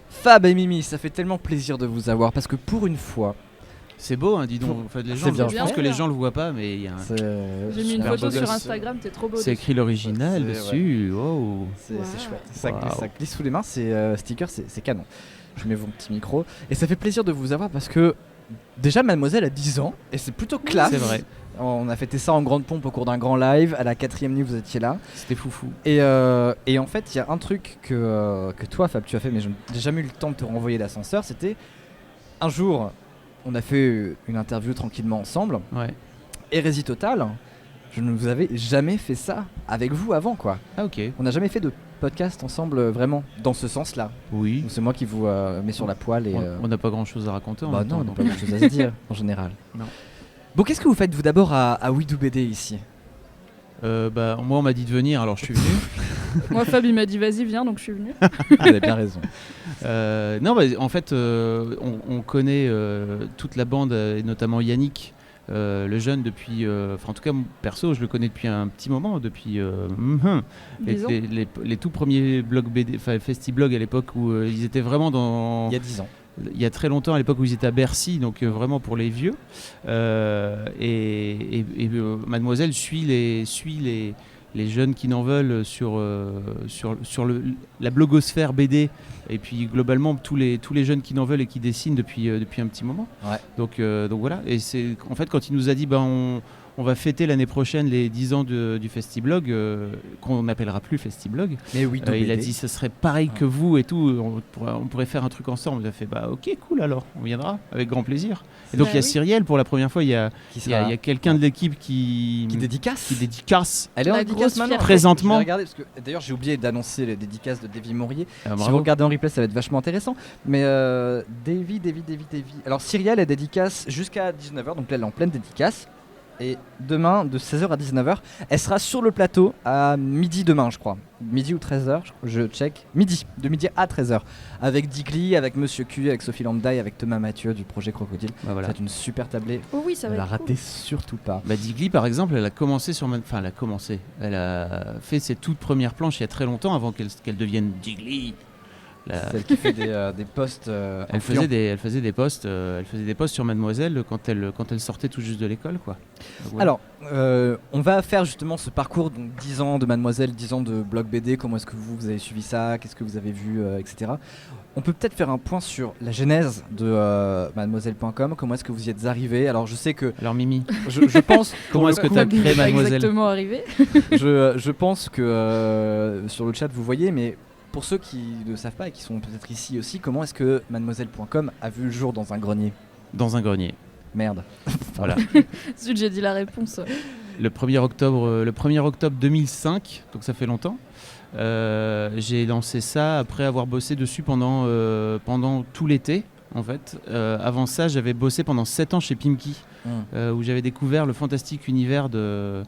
Fab et Mimi, ça fait tellement plaisir de vous avoir parce que pour une fois, C'est beau, hein, dis donc. Enfin, les gens, C'est bien. je pense que les gens le voient pas, mais il y a J'ai mis une super photo beau sur gosse. Instagram, t'es trop beau. c'est écrit l'original C'est- dessus. Wow. C'est Wow. chouette. Wow. Ça glisse sous les mains, c'est sticker, c'est canon. Je mets mon petit micro et ça fait plaisir de vous avoir parce que déjà Mademoiselle a 10 ans et c'est plutôt classe. C'est vrai. On a fêté ça en grande pompe au cours d'un grand live. À la 4e nuit, vous étiez là. C'était foufou. Et en fait, il y a un truc que toi, Fab, tu as fait, mais je n'ai jamais eu le temps de te renvoyer l'ascenseur. C'était un jour, on a fait une interview tranquillement ensemble. Ouais. Hérésie totale. Je ne vous avais jamais fait ça avec vous avant, quoi. Ah ok. On n'a jamais fait de podcast ensemble vraiment dans ce sens-là. Oui. Donc c'est moi qui vous mets sur la poêle et. On n'a pas grand-chose à raconter en Bah même non, temps. on n'a donc. pas grand-chose à se dire en général. Non. Bon, qu'est-ce que vous faites vous d'abord à We Do BD ici? Moi, on m'a dit de venir, alors je suis venu. Moi, Fab, il m'a dit vas-y, viens, donc je suis venue. Vous avez bien raison. Non, en fait, on connaît toute la bande, et notamment Yannick, le jeune, depuis. En tout cas, perso, je le connais depuis un petit moment, depuis Disons. les tout premiers blogs BD, Festiblog à l'époque où ils étaient vraiment dans. Il y a 10 ans. Il y a très longtemps, à l'époque où ils étaient à Bercy, donc vraiment pour les vieux. Mademoiselle suit les jeunes qui n'en veulent sur la blogosphère BD, et puis globalement tous les jeunes qui n'en veulent et qui dessinent depuis un petit moment. Ouais. Donc voilà, et c'est en fait quand il nous a dit on va fêter l'année prochaine les 10 ans du Festiblog, qu'on n'appellera plus Festiblog. Mais We Do Il a BD. dit ce serait pareil que vous et tout, on pourrait faire un truc ensemble. Il a fait ok, cool, alors on viendra avec grand plaisir. Et donc Bah il y a oui. Cyrielle, pour la première fois, il y a quelqu'un de l'équipe qui dédicace. Elle est en La dédicace grosse maintenant. fierté. Présentement. Je vais regarder parce que d'ailleurs j'ai oublié d'annoncer les dédicaces de Davy Maurier. Ah, Si bravo. vous regardez en replay, ça va être vachement intéressant. Mais Davy. Alors Cyrielle, elle dédicace jusqu'à 19h, donc là elle est en pleine dédicace. Et demain, de 16h à 19h, elle sera sur le plateau à midi demain, je crois. Midi ou 13h, je check. Midi, de midi à 13h. Avec Digli, avec Monsieur Q, avec Sophie Lambda et avec Thomas Mathieu du projet Crocodile. Bah, voilà. C'est une super tablée. Oh oui, ça Ne va la être ratez cool. surtout pas. Digli, par exemple, elle a commencé elle a fait ses toutes premières planches il y a très longtemps avant qu'elle devienne Digli. Celle qui fait des posts. Elle faisait des posts sur Mademoiselle quand elle sortait tout juste de l'école, quoi. Donc, voilà. Alors, on va faire justement ce parcours, donc 10 ans de Mademoiselle, 10 ans de blog BD, comment est-ce que vous avez suivi ça, qu'est-ce que vous avez vu, etc. On peut peut-être faire un point sur la genèse de mademoiselle.com, comment est-ce que vous y êtes arrivé. Alors je sais que, Alors Mimi, je pense, comment est-ce que tu as Fab, il créé est pas Mademoiselle? exactement arrivé. je pense que sur le chat vous voyez, mais pour ceux qui ne savent pas et qui sont peut-être ici aussi, comment est-ce que mademoiselle.com a vu le jour dans un grenier? Dans un grenier. Merde. Voilà. Zut, j'ai dit la réponse. Le 1er octobre 2005, donc ça fait longtemps. J'ai lancé ça après avoir bossé dessus pendant tout l'été, en fait. Avant ça, j'avais bossé pendant 7 ans chez Pimki, où j'avais découvert le fantastique univers de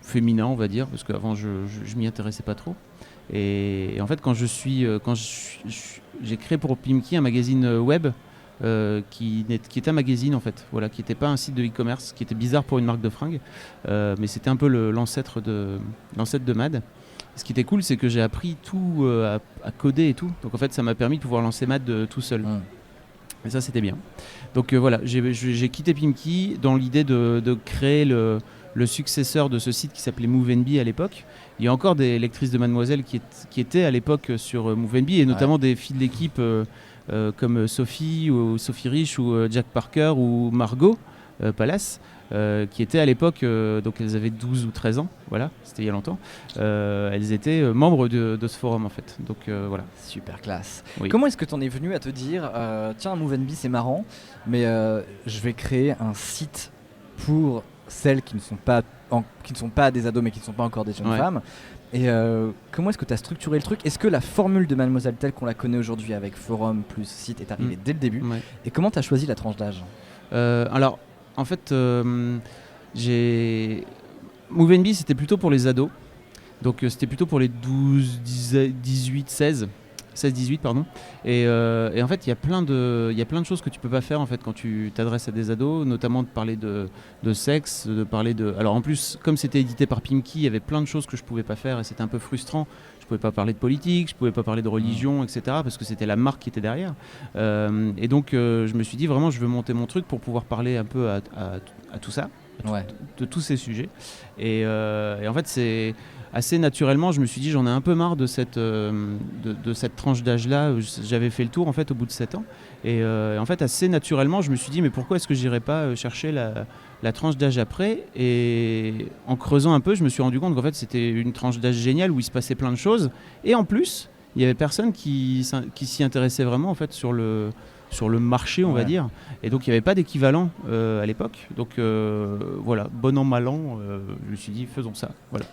féminin, on va dire, parce qu'avant je m'y intéressais pas trop. Et en fait, quand j'ai créé pour Pimki un magazine web, qui était un magazine en fait, voilà, qui n'était pas un site de e-commerce, qui était bizarre pour une marque de fringues, mais c'était un peu l'ancêtre de Mad. Ce qui était cool, c'est que j'ai appris tout à coder et tout, donc en fait ça m'a permis de pouvoir lancer Mad tout seul. Et ça c'était bien. Donc voilà, j'ai quitté Pimki dans l'idée de créer le successeur de ce site qui s'appelait MoveNB à l'époque. Il y a encore des lectrices de Mademoiselle qui étaient à l'époque sur MoveNB, et notamment des filles de l'équipe comme Sophie Rich ou Jack Parker ou Margot Palace, qui étaient à l'époque, donc elles avaient 12 ou 13 ans, voilà, c'était il y a longtemps. Elles étaient membres de ce forum en fait. Donc voilà. Super classe. Oui. Comment est-ce que tu en es venu à te dire tiens, MoveNB c'est marrant, mais je vais créer un site pour celles qui ne sont pas des ados mais qui ne sont pas encore des jeunes femmes. Et comment est-ce que tu as structuré le truc? Est-ce que la formule de Mademoiselle telle qu'on la connaît aujourd'hui avec forum plus site est arrivée dès le début? Ouais. Et comment tu as choisi la tranche d'âge? Alors en fait MoveNB c'était plutôt pour les ados, donc c'était plutôt pour les 12, 18, 16. 16-18 pardon. Et en fait, il y a plein de choses que tu peux pas faire en fait quand tu t'adresses à des ados, notamment de parler de sexe, de parler de. Alors en plus, comme c'était édité par Pimki, il y avait plein de choses que je pouvais pas faire et c'était un peu frustrant. Je pouvais pas parler de politique, je pouvais pas parler de religion, etc. parce que c'était la marque qui était derrière. Et donc, je me suis dit vraiment, je veux monter mon truc pour pouvoir parler un peu à tout ça, de tous ces sujets. Et en fait, c'est assez naturellement, je me suis dit, j'en ai un peu marre de cette tranche d'âge-là. J'avais fait le tour en fait au bout de 7 ans. Et en fait, assez naturellement, je me suis dit, mais pourquoi est-ce que j'irais pas chercher la tranche d'âge après? Et en creusant un peu, je me suis rendu compte qu'en fait, c'était une tranche d'âge géniale où il se passait plein de choses. Et en plus, il y avait personne qui s'y intéressait vraiment en fait sur le marché, on va dire. Et donc, il n'y avait pas d'équivalent à l'époque. Donc, voilà, bon an, mal an, je me suis dit, faisons ça. Voilà.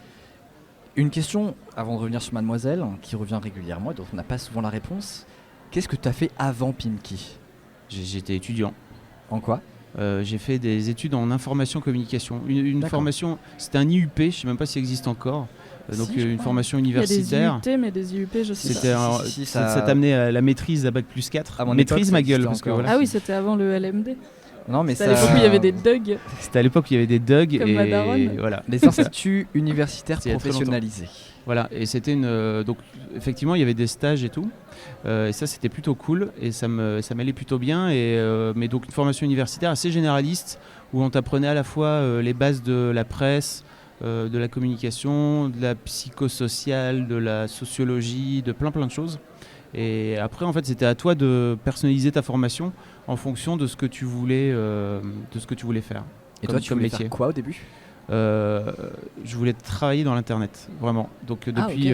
Une question, avant de revenir sur Mademoiselle, qui revient régulièrement et dont on n'a pas souvent la réponse. Qu'est-ce que tu as fait avant Pimki? J'étais étudiant. En quoi? J'ai fait des études en information communication. Une formation, c'était un IUP, je ne sais même pas s'il existe encore. Donc une formation universitaire. Il y a des IUT, mais des IUP, je sais c'était pas. Ça t'amenait à la maîtrise à bac+4. À mon maîtrise époque, ma gueule. parce que, encore, voilà. Ah oui, c'était avant le LMD. Non, mais c'était à l'époque où il y avait des DUG. C'était à l'époque où il y avait des DUG Comme et ma daronne. voilà. Les instituts universitaires C'était il y a très professionnalisés. Voilà, et c'était donc effectivement il y avait des stages et tout, et ça c'était plutôt cool et ça m'allait plutôt bien mais donc une formation universitaire assez généraliste où on t'apprenait à la fois les bases de la presse, de la communication, de la psychosociale, de la sociologie, de plein de choses. Et après en fait c'était à toi de personnaliser ta formation en fonction de ce que tu voulais faire. Et toi tu voulais faire quoi au début? Je voulais travailler dans l'internet, vraiment. Donc depuis,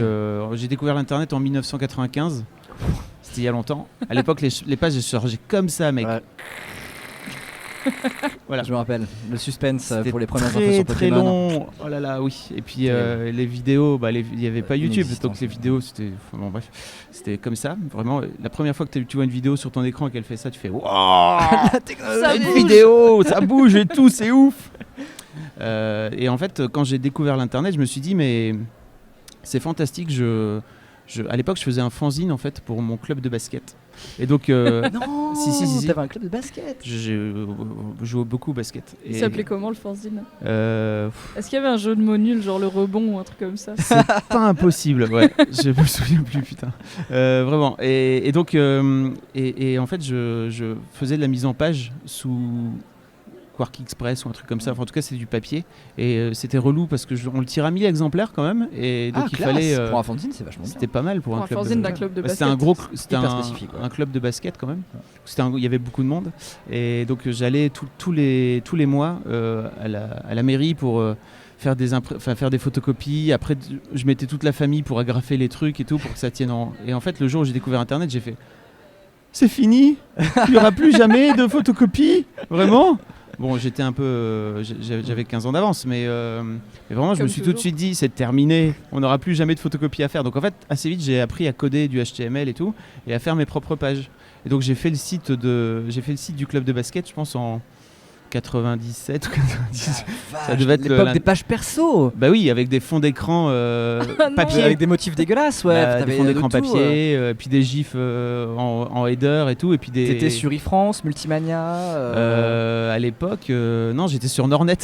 j'ai découvert l'internet en 1995. C'était il y a longtemps. À l'époque, les pages elles se chargeaient comme ça, mec. Ouais. Voilà. Je me rappelle le suspense c'était pour les premières infos sur Pokémon. Très long. Oh là là, oui. Et puis les vidéos, il n'y avait pas YouTube, donc les vidéos c'était, bon bref, c'était comme ça. Vraiment, la première fois que tu vois une vidéo sur ton écran et qu'elle fait ça, tu fais waouh, la technologie, une vidéo, ça bouge et tout, c'est ouf. Et en fait, quand j'ai découvert l'internet, je me suis dit mais c'est fantastique. À l'époque, je faisais un fanzine en fait pour mon club de basket. Et donc, non, si. T'avais un club de basket. Je jouais beaucoup au basket. Il s'appelait comment le fanzine? Est-ce qu'il y avait un jeu de mots nul, genre le rebond ou un truc comme ça? C'est pas impossible, ouais. Je me souviens plus, putain. Vraiment. Et donc, et en fait, je faisais de la mise en page sous Quark Express ou un truc comme ça. Enfin, en tout cas, c'était du papier. Et c'était relou parce qu'on le tire à 1000 exemplaires quand même. Et donc, il fallait. Pour un fanzine, c'est vachement bien. C'était pas mal pour un club fanzine d'un club de basket. C'était un club de basket quand même. Il y avait beaucoup de monde. Et donc, j'allais tous les mois à la mairie pour. Faire des photocopies. Après, je mettais toute la famille pour agrafer les trucs et tout pour que ça tienne en. Et en fait, le jour où j'ai découvert Internet, j'ai fait. C'est fini. Il n'y aura plus jamais de photocopies. Vraiment. Bon, j'étais un peu. J'avais 15 ans d'avance, mais vraiment, je me suis tout de suite dit, c'est terminé, on n'aura plus jamais de photocopies à faire. Donc en fait, assez vite, j'ai appris à coder du HTML et tout, et à faire mes propres pages. Et donc j'ai fait le site du club de basket, je pense, en 97 ou 98. Ça devait être l'époque des pages perso. Bah oui, avec des fonds d'écran papier. Avec des motifs dégueulasse, ouais. Des fonds d'écran papier, puis des gifs en header et tout. Et puis des... T'étais sur iFrance, Multimania à l'époque, non, j'étais sur Nordnet.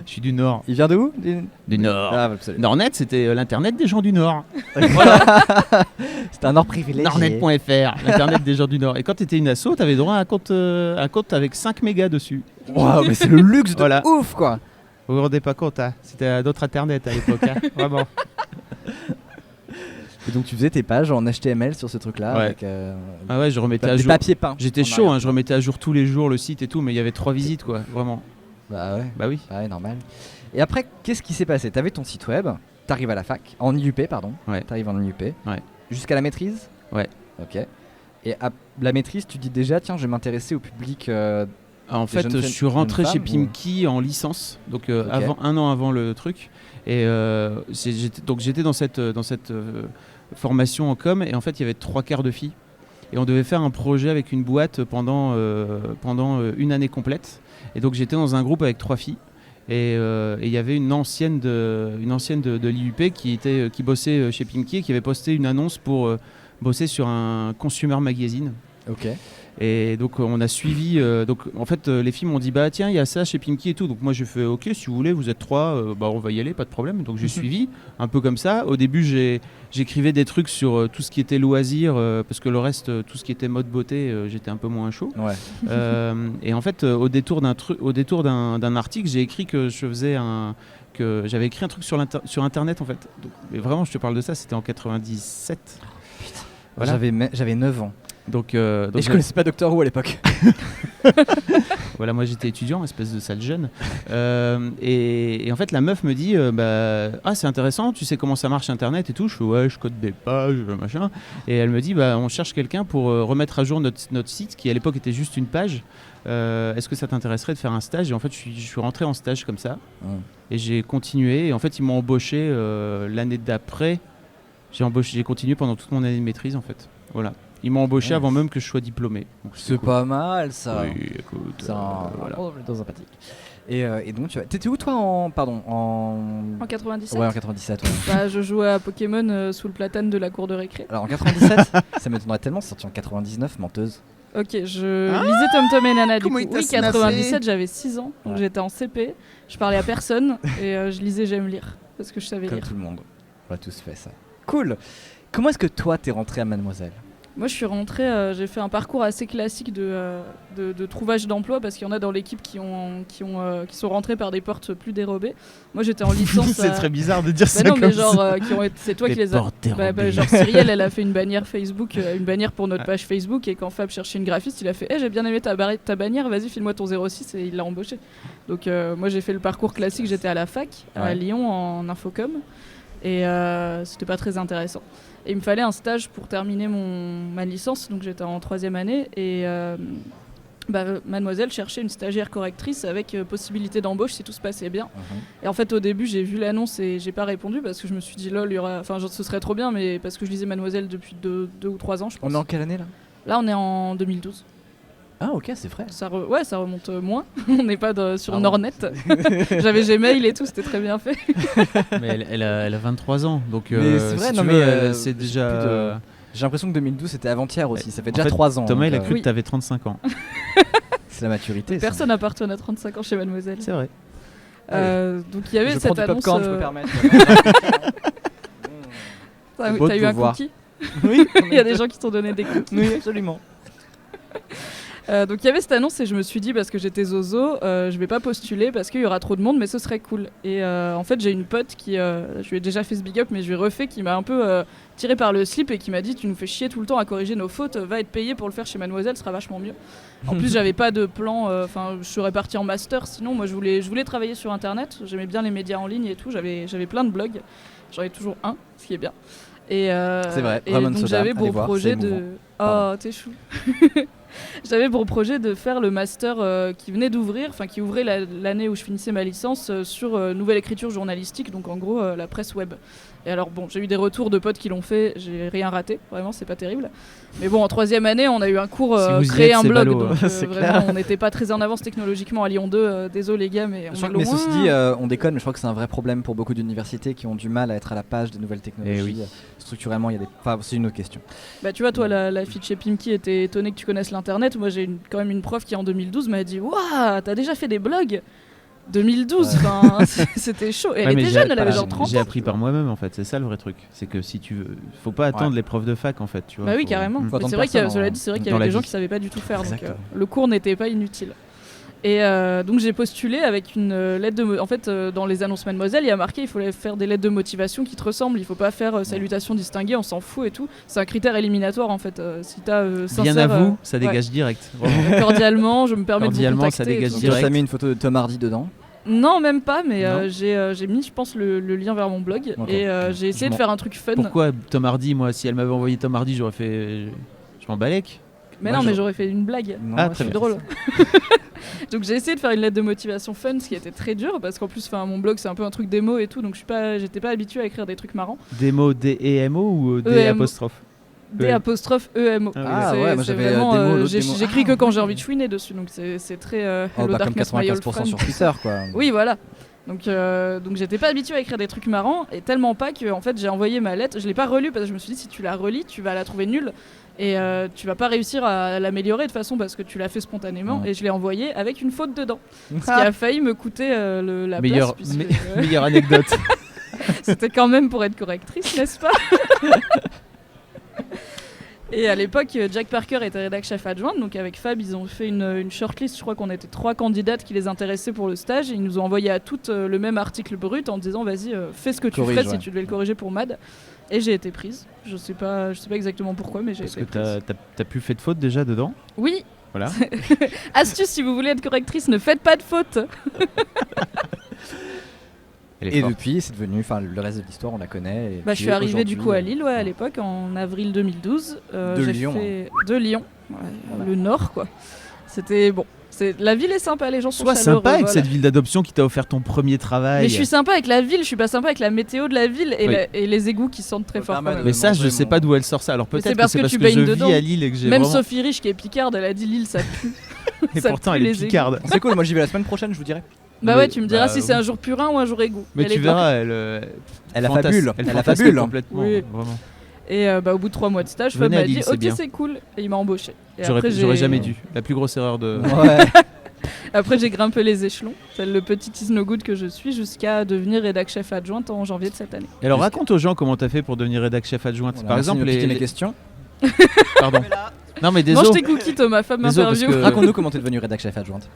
Je suis du Nord. Il vient de où? Du Nord. Ah, Nordnet, c'était l'internet des gens du Nord. C'était un Nord privilégié. Nordnet.fr, l'internet des gens du Nord. Et quand t'étais une asso, t'avais droit à un compte avec 5 mégas dessus. Waouh, mais c'est le luxe de ouf, quoi. Vous vous rendez pas compte, hein. C'était d'autres internet à l'époque, hein. Vraiment. Et donc tu faisais tes pages en HTML sur ce truc-là. Ouais. Avec, ah ouais, je remettais à jour. Des papiers peints. J'étais chaud, hein, je remettais à jour tous les jours le site et tout, mais il y avait 3 visites, quoi, vraiment. Bah ouais. Bah oui. Ah ouais, normal. Et après, qu'est-ce qui s'est passé? T'avais ton site web, t'arrives à la fac, en IUP, pardon. Ouais. T'arrives en IUP. Ouais. Jusqu'à la maîtrise? Ouais. Ok. Et à la maîtrise, tu dis déjà, tiens, je vais m'intéresser au public. En fait, je suis rentré chez Pimki en licence, donc un an avant le truc. Et j'étais dans cette formation en com, et en fait, il y avait 3/4 de filles. Et on devait faire un projet avec une boîte pendant une année complète. Et donc j'étais dans un groupe avec 3 filles. Et il y avait une ancienne de l'IUP qui bossait chez Pimki et qui avait posté une annonce pour bosser sur un consumer magazine. Ok. Et donc on a suivi. Donc en fait les filles m'ont dit bah tiens il y a ça chez Pimki et tout. Donc moi j'ai fait ok si vous voulez vous êtes 3 bah on va y aller pas de problème. Donc j'ai suivi un peu comme ça. Au début j'écrivais des trucs sur tout ce qui était loisirs parce que le reste tout ce qui était mode beauté j'étais un peu moins chaud. Ouais. Et en fait au détour d'un article j'ai écrit que que j'avais écrit un truc sur internet en fait. Donc, mais vraiment je te parle de ça c'était en 97. Voilà. J'avais 9 ans. Donc Et je connaissais pas Doctor Who à l'époque. Voilà, moi j'étais étudiant, espèce de sale jeune. Et en fait, la meuf me dit ah, c'est intéressant, tu sais comment ça marche Internet et tout. Je fais ouais, je code des pages, machin. Et elle me dit bah, on cherche quelqu'un pour remettre à jour notre site qui à l'époque était juste une page. Est-ce que ça t'intéresserait de faire un stage? Et en fait, je suis rentré en stage comme ça. Et j'ai continué. Et en fait, ils m'ont embauché l'année d'après. J'ai continué pendant toute mon année de maîtrise en fait. Voilà. Ils m'ont embauché avant même que je sois diplômé. C'est cool. Pas mal ça. Oui, écoute. C'est voilà. plutôt sympathique. Et donc t'étais où toi en 97. Ouais, en 97. Ouais. Bah, je jouais à Pokémon sous le platane de la cour de récré. Alors en 97, ça m'étonnerait tellement, c'est sorti en 99, menteuse. Ok, je lisais Tom Tom et Nana du coup. Comment il t'a Oui, snaffé 97, j'avais 6 ans, donc Ouais. j'étais en CP. Je parlais à personne et je lisais J'aime lire parce que je savais Comme lire. tout le monde. On a tous fait ça. Cool. Comment est-ce que toi t'es rentré à Mademoiselle? Moi, je suis rentrée, j'ai fait un parcours assez classique de trouvage d'emploi parce qu'il y en a dans l'équipe qui sont rentrés par des portes plus dérobées. Moi, j'étais en licence. C'est très bizarre de dire ça non, comme mais ça. genre, c'est toi qui les as. portes dérobées. Genre, Cyrielle, elle a fait une bannière Facebook, une bannière pour notre page Facebook, et quand Fab cherchait une graphiste, il a fait j'ai bien aimé ta bannière, vas-y, file-moi ton 06, et il l'a embauché. Donc, moi, j'ai fait le parcours classique, j'étais à la fac, à Lyon, en infocom, et c'était pas très intéressant. Et il me fallait un stage pour terminer ma licence, donc j'étais en 3e année, et Mademoiselle cherchait une stagiaire correctrice avec possibilité d'embauche si tout se passait bien. Et en fait, au début, j'ai vu l'annonce et j'ai pas répondu parce que je me suis dit lol, ce serait trop bien, mais parce que je lisais Mademoiselle depuis 2 ou 3 ans, je pense. On est en quelle année là? Là, on est en 2012. Ah ok, c'est frais. Ça remonte moins. On n'est pas sur Pardon. Nornet. J'avais Gmail et tout, c'était très bien fait. Mais elle a 23 ans, donc Mais c'est vrai, si non, tu mais, veux, c'est plus déjà... de- J'ai l'impression que 2012 c'était avant-hier aussi, ça fait En déjà fait, 3 ans. Thomas, il a donc, cru Oui. que t'avais 35 ans. c'est la maturité. ça. Personne n'a pas à 35 ans chez Mademoiselle. C'est vrai. Donc il y avait Je cette prends du annonce. popcorn, je peux permettre. T'as beau de eu vous un voir. cookie. Oui, Il y a des gens qui t'ont donné des cookies. oui, absolument. Donc il y avait cette annonce et je me suis dit parce que j'étais zozo, je vais pas postuler parce qu'il y aura trop de monde mais ce serait cool. Et en fait j'ai une pote qui, je lui ai déjà fait ce big up mais je lui ai refait, qui m'a un peu tiré par le slip et qui m'a dit tu nous fais chier tout le temps à corriger nos fautes, va être payé pour le faire chez Mademoiselle, ce sera vachement mieux. En plus j'avais pas de plan, je serais partie en master sinon, moi je voulais travailler sur internet, j'aimais bien les médias en ligne et tout, j'avais plein de blogs, j'en ai toujours un, ce qui est bien. Et, C'est vrai, et Ramon donc Soda, j'avais allez pour voir, projet c'est de... émouvant. Oh, Pardon. t'es chou. J'avais pour projet de faire le master qui venait d'ouvrir, enfin qui ouvrait l'année où je finissais ma licence sur nouvelle écriture journalistique, donc en gros la presse web. Et alors bon, j'ai eu des retours de potes qui l'ont fait, j'ai rien raté, vraiment c'est pas terrible. Mais bon, en 3e année, on a eu un cours Si vous y créer êtes, un c'est blog, ballot, donc C'est vraiment clair. on n'était pas très en avance technologiquement à Lyon 2, désolé les gars, mais on est Mais loin. ceci dit, on déconne, mais je crois que c'est un vrai problème pour beaucoup d'universités qui ont du mal à être à la page des nouvelles technologies. Eh oui. Structurellement, il y a des. Enfin, c'est une autre question. Bah tu vois, toi, la fille de chez Pimki était étonnée que tu connaisses l'internet. Moi, j'ai quand même une prof qui en 2012 m'a dit waouh, t'as déjà fait des blogs 2012, Ouais. enfin, c'était chaud. Et elle Ouais, mais était j'ai- jeune, elle avait voilà, genre 30 J'ai ans. appris par moi-même en fait, c'est ça le vrai truc. C'est que si tu veux, faut pas attendre les profs de fac en fait, tu vois. Bah oui, faut- carrément. Mm. Faut Mais attendre c'est vrai personne cela dit, c'est vrai qu'il y dans avait la des gens vie. qui savaient pas du tout faire, donc Exactement. le cours n'était pas inutile. Et donc j'ai postulé avec une lettre de... En fait, dans les annonces Mademoiselle, il y a marqué il faut faire des lettres de motivation qui te ressemblent, il faut pas faire salutations distinguées, on s'en fout et tout. C'est un critère éliminatoire en fait. Si t'as Bien sincère, à vous, ça dégage direct. Vraiment. cordialement, je me permets de vous Cordialement, contacter. ça dégage et tout. Donc, direct. toi, t'as mis une photo de Tom Hardy dedans. Non, même pas, mais Non. j'ai mis, je pense, le lien vers mon blog. Ok. Et j'ai essayé de m'en- faire un truc fun. Pourquoi Tom Hardy, moi, si elle m'avait envoyé Tom Hardy, j'aurais fait. Je m'en balèque. Mais Moi, non, mais je- j'aurais fait une blague. Non, Ah, ouais, très c'est bien. Drôle. Donc j'ai essayé de faire une lettre de motivation fun, ce qui était très dur parce qu'en plus, mon blog c'est un peu un truc démo et tout, donc j'étais pas habituée à écrire des trucs marrants. Démo, D-E-M-O ou D E-M-O. apostrophe D''EMO. Ah C'est- ouais, moi c'est j'avais vraiment, démo, l'autre démo. j'écris que quand j'ai envie de chouiner dessus, donc c'est très Oh, Hello bah, comme Darkness, My Old 95% Friend. sur Twitter, quoi. Oui, voilà. Donc j'étais pas habituée à écrire des trucs marrants, et tellement pas que en fait j'ai envoyé ma lettre. Je l'ai pas relue parce que je me suis dit si tu la relis, tu vas la trouver nulle et tu vas pas réussir à l'améliorer de toute façon parce que tu l'as fait spontanément. Ouais. Et je l'ai envoyée avec une faute dedans, ce qui a failli me coûter la Meilleure, place. puisque, meilleure anecdote. C'était quand même pour être correctrice, n'est-ce pas? Et à l'époque, Jack Parker était rédac chef adjointe, donc avec Fab, ils ont fait une shortlist. Je crois qu'on était 3 candidates qui les intéressaient pour le stage. Et ils nous ont envoyé à toutes le même article brut en disant vas-y, fais ce que tu Corrige, ferais ouais. si tu devais le corriger pour Mad. Et j'ai été prise. Je sais pas exactement pourquoi, mais j'ai Parce été que prise. t'as plus fait de faute déjà dedans. Oui, Voilà. astuce si vous voulez être correctrice, ne faites pas de fautes. Elle est Et forte. depuis, c'est devenu, enfin, le reste de l'histoire, on la connaît. Et Bah, je puis suis arrivée du aujourd'hui, coup à Lille à l'époque, en avril 2012. De J'ai Lyon, fait- De Lyon, ouais, Voilà. le nord quoi. C'était bon. La ville est sympa, les gens sont Sois chaleureux. sympa avec voilà. cette ville d'adoption qui t'a offert ton premier travail. Mais je suis sympa avec la ville, je suis pas sympa avec la météo de la ville et, Oui. et les égouts qui sentent très Ça fort. permet quand même. de- Mais ça, je manger sais mon- pas d'où elle sort ça. Alors Mais peut-être c'est parce que que c'est tu parce que je baignes dedans. vis à Lille et que j'ai Même vraiment... Sophie Rich qui est picarde, elle a dit Lille ça pue. Et ça pourtant, pue elle est les égouts. picarde. C'est cool, moi j'y vais la semaine prochaine, je vous dirai. Bah Mais- ouais, tu me diras bah, si c'est oui. un jour purin ou un jour égout. Mais Elle tu est verras, Elle a fantasme- fabule. Elle Elle a fantasme fabule. complètement. Oui. Vraiment. Et au bout de 3 mois de stage, Fab Venez à m'a dit Lille, c'est ok bien. c'est cool et il m'a embauché. Et après, J'aurais j'ai- jamais dû. La plus grosse erreur de... Ouais. Après j'ai grimpé les échelons, tel le petit is no good que je suis, jusqu'à devenir rédac chef adjointe en janvier de cette année. Et alors raconte aux gens comment t'as fait pour devenir rédac chef adjointe. Voilà, Par merci de exemple, me piquer les... mes questions. Pardon. Non mais Mange désolé. tes cookies Thomas, Fab Désolé, m'interview. parce que- Raconte-nous comment t'es devenu rédac chef adjointe.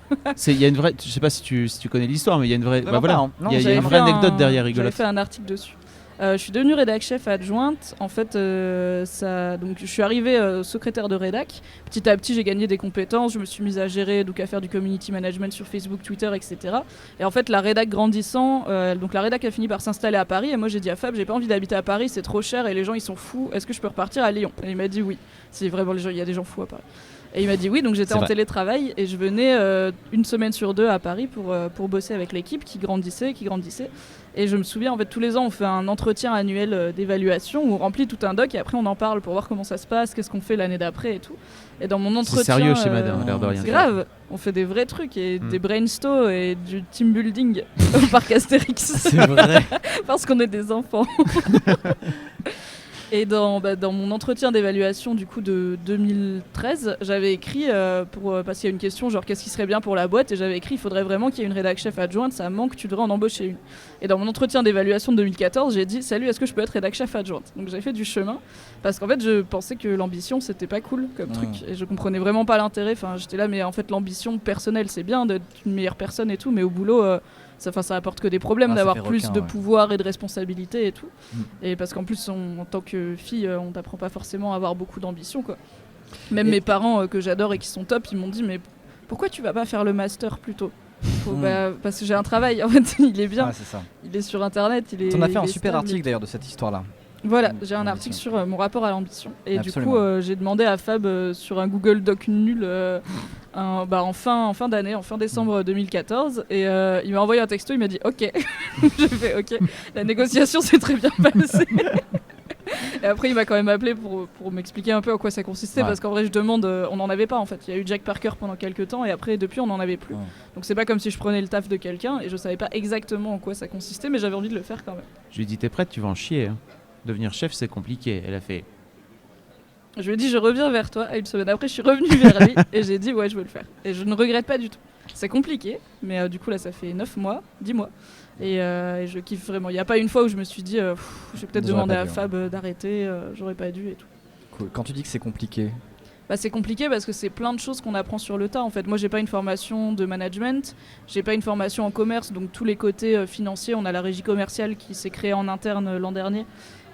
Il y a une vraie... Je sais pas si tu connais l'histoire, mais il y a une vraie... Vraiment Bah voilà. pas, hein. Non, Il y a J'avais une fait vraie anecdote derrière J'avais rigolote. fait un article dessus. Je suis devenue rédac chef adjointe. En fait, donc je suis arrivée secrétaire de rédac. Petit à petit, j'ai gagné des compétences. Je me suis mise à gérer, donc à faire du community management sur Facebook, Twitter, etc. Et en fait, la rédac grandissant, donc la rédac a fini par s'installer à Paris. Et moi, j'ai dit à Fab, j'ai pas envie d'habiter à Paris, c'est trop cher et les gens ils sont fous. Est-ce que je peux repartir à Lyon? Et il m'a dit oui. C'est vraiment les gens, il y a des gens fous à Paris. Et il m'a dit oui, donc j'étais C'est en vrai. télétravail et je venais une semaine sur 2 à Paris pour bosser avec l'équipe qui grandissait. Et je me souviens, en fait, tous les ans, on fait un entretien annuel d'évaluation où on remplit tout un doc et après on en parle pour voir comment ça se passe, qu'est-ce qu'on fait l'année d'après et tout. Et dans mon entretien. C'est sérieux chez Madame, l'air de rien. C'est grave, on fait des vrais trucs et Mm. des brainstorms et du team building au parc Astérix. C'est vrai. Parce qu'on est des enfants. Et dans mon entretien d'évaluation du coup de 2013, j'avais écrit parce qu'il y a une question genre qu'est-ce qui serait bien pour la boîte et j'avais écrit il faudrait vraiment qu'il y ait une rédac chef adjointe, ça manque, tu devrais en embaucher une. Et dans mon entretien d'évaluation de 2014, j'ai dit salut, est-ce que je peux être rédac chef adjointe? Donc j'ai fait du chemin parce qu'en fait je pensais que l'ambition c'était pas cool comme truc et je comprenais vraiment pas l'intérêt. Enfin j'étais là mais en fait l'ambition personnelle c'est bien d'être une meilleure personne et tout, mais au boulot ça apporte que des problèmes Ah, ça d'avoir fait plus requin, de ouais. pouvoir et de responsabilité et tout. Mm. Et parce qu'en plus, en tant que fille, on t'apprend pas forcément à avoir beaucoup d'ambition, quoi. Même Et- mes parents que j'adore et qui sont top, ils m'ont dit mais pourquoi tu vas pas faire le master plutôt? Parce que j'ai un travail, en fait, il est bien, Ouais, c'est ça. il est sur internet, il est. T'en as fait il un est super stable. article d'ailleurs de cette histoire-là. Voilà, Mm. j'ai un article Ambition. sur mon rapport à l'ambition. Et Absolument. du coup, j'ai demandé à Fab sur un Google Doc nul en fin d'année, en fin décembre 2014. Et il m'a envoyé un texto, il m'a dit OK. J'ai fait OK. La négociation s'est très bien passée. Et après, il m'a quand même appelé pour m'expliquer un peu en quoi ça consistait. Ouais. Parce qu'en vrai, je demande, on n'en avait pas en fait. Il y a eu Jack Parker pendant quelques temps et après, depuis, on n'en avait plus. Ouais. Donc c'est pas comme si je prenais le taf de quelqu'un et je savais pas exactement en quoi ça consistait, mais j'avais envie de le faire quand même. Je lui ai dit t'es prête, tu vas en chier. Hein. Devenir chef c'est compliqué. Elle a fait... Je lui ai dit je reviens vers toi. Et une semaine après, je suis revenue vers lui et j'ai dit ouais, je veux le faire. Et je ne regrette pas du tout. C'est compliqué, mais du coup là, ça fait 9 mois, 10 mois. Et je kiffe vraiment. Il n'y a pas une fois où je me suis dit je vais peut-être J'aurais demander pas à dû, Fab d'arrêter, j'aurais pas dû et tout. Cool. Quand tu dis que c'est compliqué, Bah, c'est compliqué parce que c'est plein de choses qu'on apprend sur le tas. En fait, moi, j'ai pas une formation de management, j'ai pas une formation en commerce, donc tous les côtés financiers, on a la régie commerciale qui s'est créée en interne l'an dernier.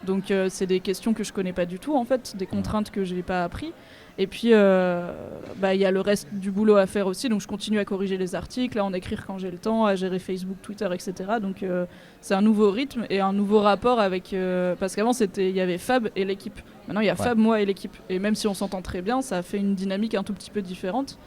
Donc c'est des questions que je connais pas du tout en fait, des contraintes que j'ai pas appris. Et puis il y a le reste du boulot à faire aussi, donc je continue à corriger les articles, à en écrire quand j'ai le temps, à gérer Facebook, Twitter, etc. Donc c'est un nouveau rythme et un nouveau rapport avec parce qu'avant il y avait Fab et l'équipe. Maintenant il y a Ouais. Fab, moi et l'équipe. Et même si on s'entend très bien, ça a fait une dynamique un tout petit peu différente.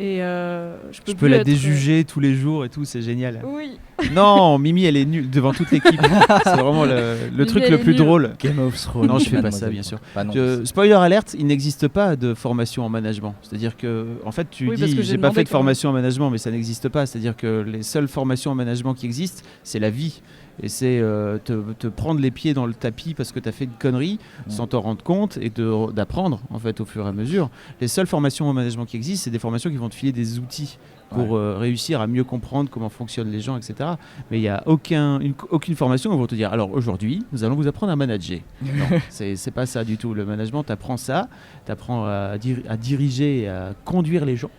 Et Je peux la déjuger tous les jours et tout, c'est génial. Oui. Non, Mimi, elle est nulle devant toute l'équipe. C'est vraiment le truc le plus drôle. Game of Thrones. Non, je fais pas ça, bien sûr. Bah non, Spoiler alert, il n'existe pas de formation en management. C'est-à-dire que, en fait, tu Oui, parce dis, que j'ai pas fait de quand même. formation en management, mais ça n'existe pas. C'est-à-dire que les seules formations en management qui existent, c'est la vie. Et c'est te prendre les pieds dans le tapis parce que tu as fait une connerie sans t'en rendre compte et d'apprendre en fait au fur et à mesure. Les seules formations en management qui existent, c'est des formations qui vont te filer des outils pour réussir à mieux comprendre comment fonctionnent les gens, etc. Mais il n'y a aucune formation où on va te dire alors aujourd'hui, nous allons vous apprendre à manager. Non, c'est pas ça du tout. Le management, tu apprends ça, tu apprends à diriger et à conduire les gens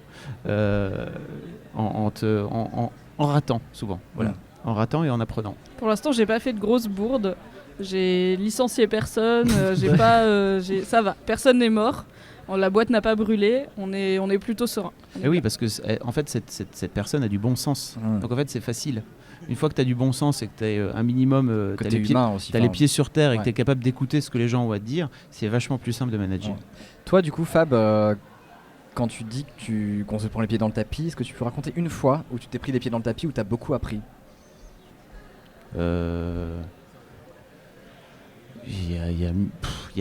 en ratant souvent. Voilà. En ratant et en apprenant. Pour l'instant, j'ai pas fait de grosses bourdes. J'ai licencié personne. Ça va. Personne n'est mort. La boîte n'a pas brûlé. On est plutôt serein. Et oui, parce que en fait, cette personne a du bon sens. Donc en fait, c'est facile. Une fois que tu as du bon sens et que tu as un minimum, tu as les pieds sur terre et que tu es capable d'écouter ce que les gens ont à te dire, c'est vachement plus simple de manager. Toi, du coup, Fab, quand tu dis qu'on se prend les pieds dans le tapis, est-ce que tu peux raconter une fois où tu t'es pris les pieds dans le tapis, où tu as beaucoup appris ? Il y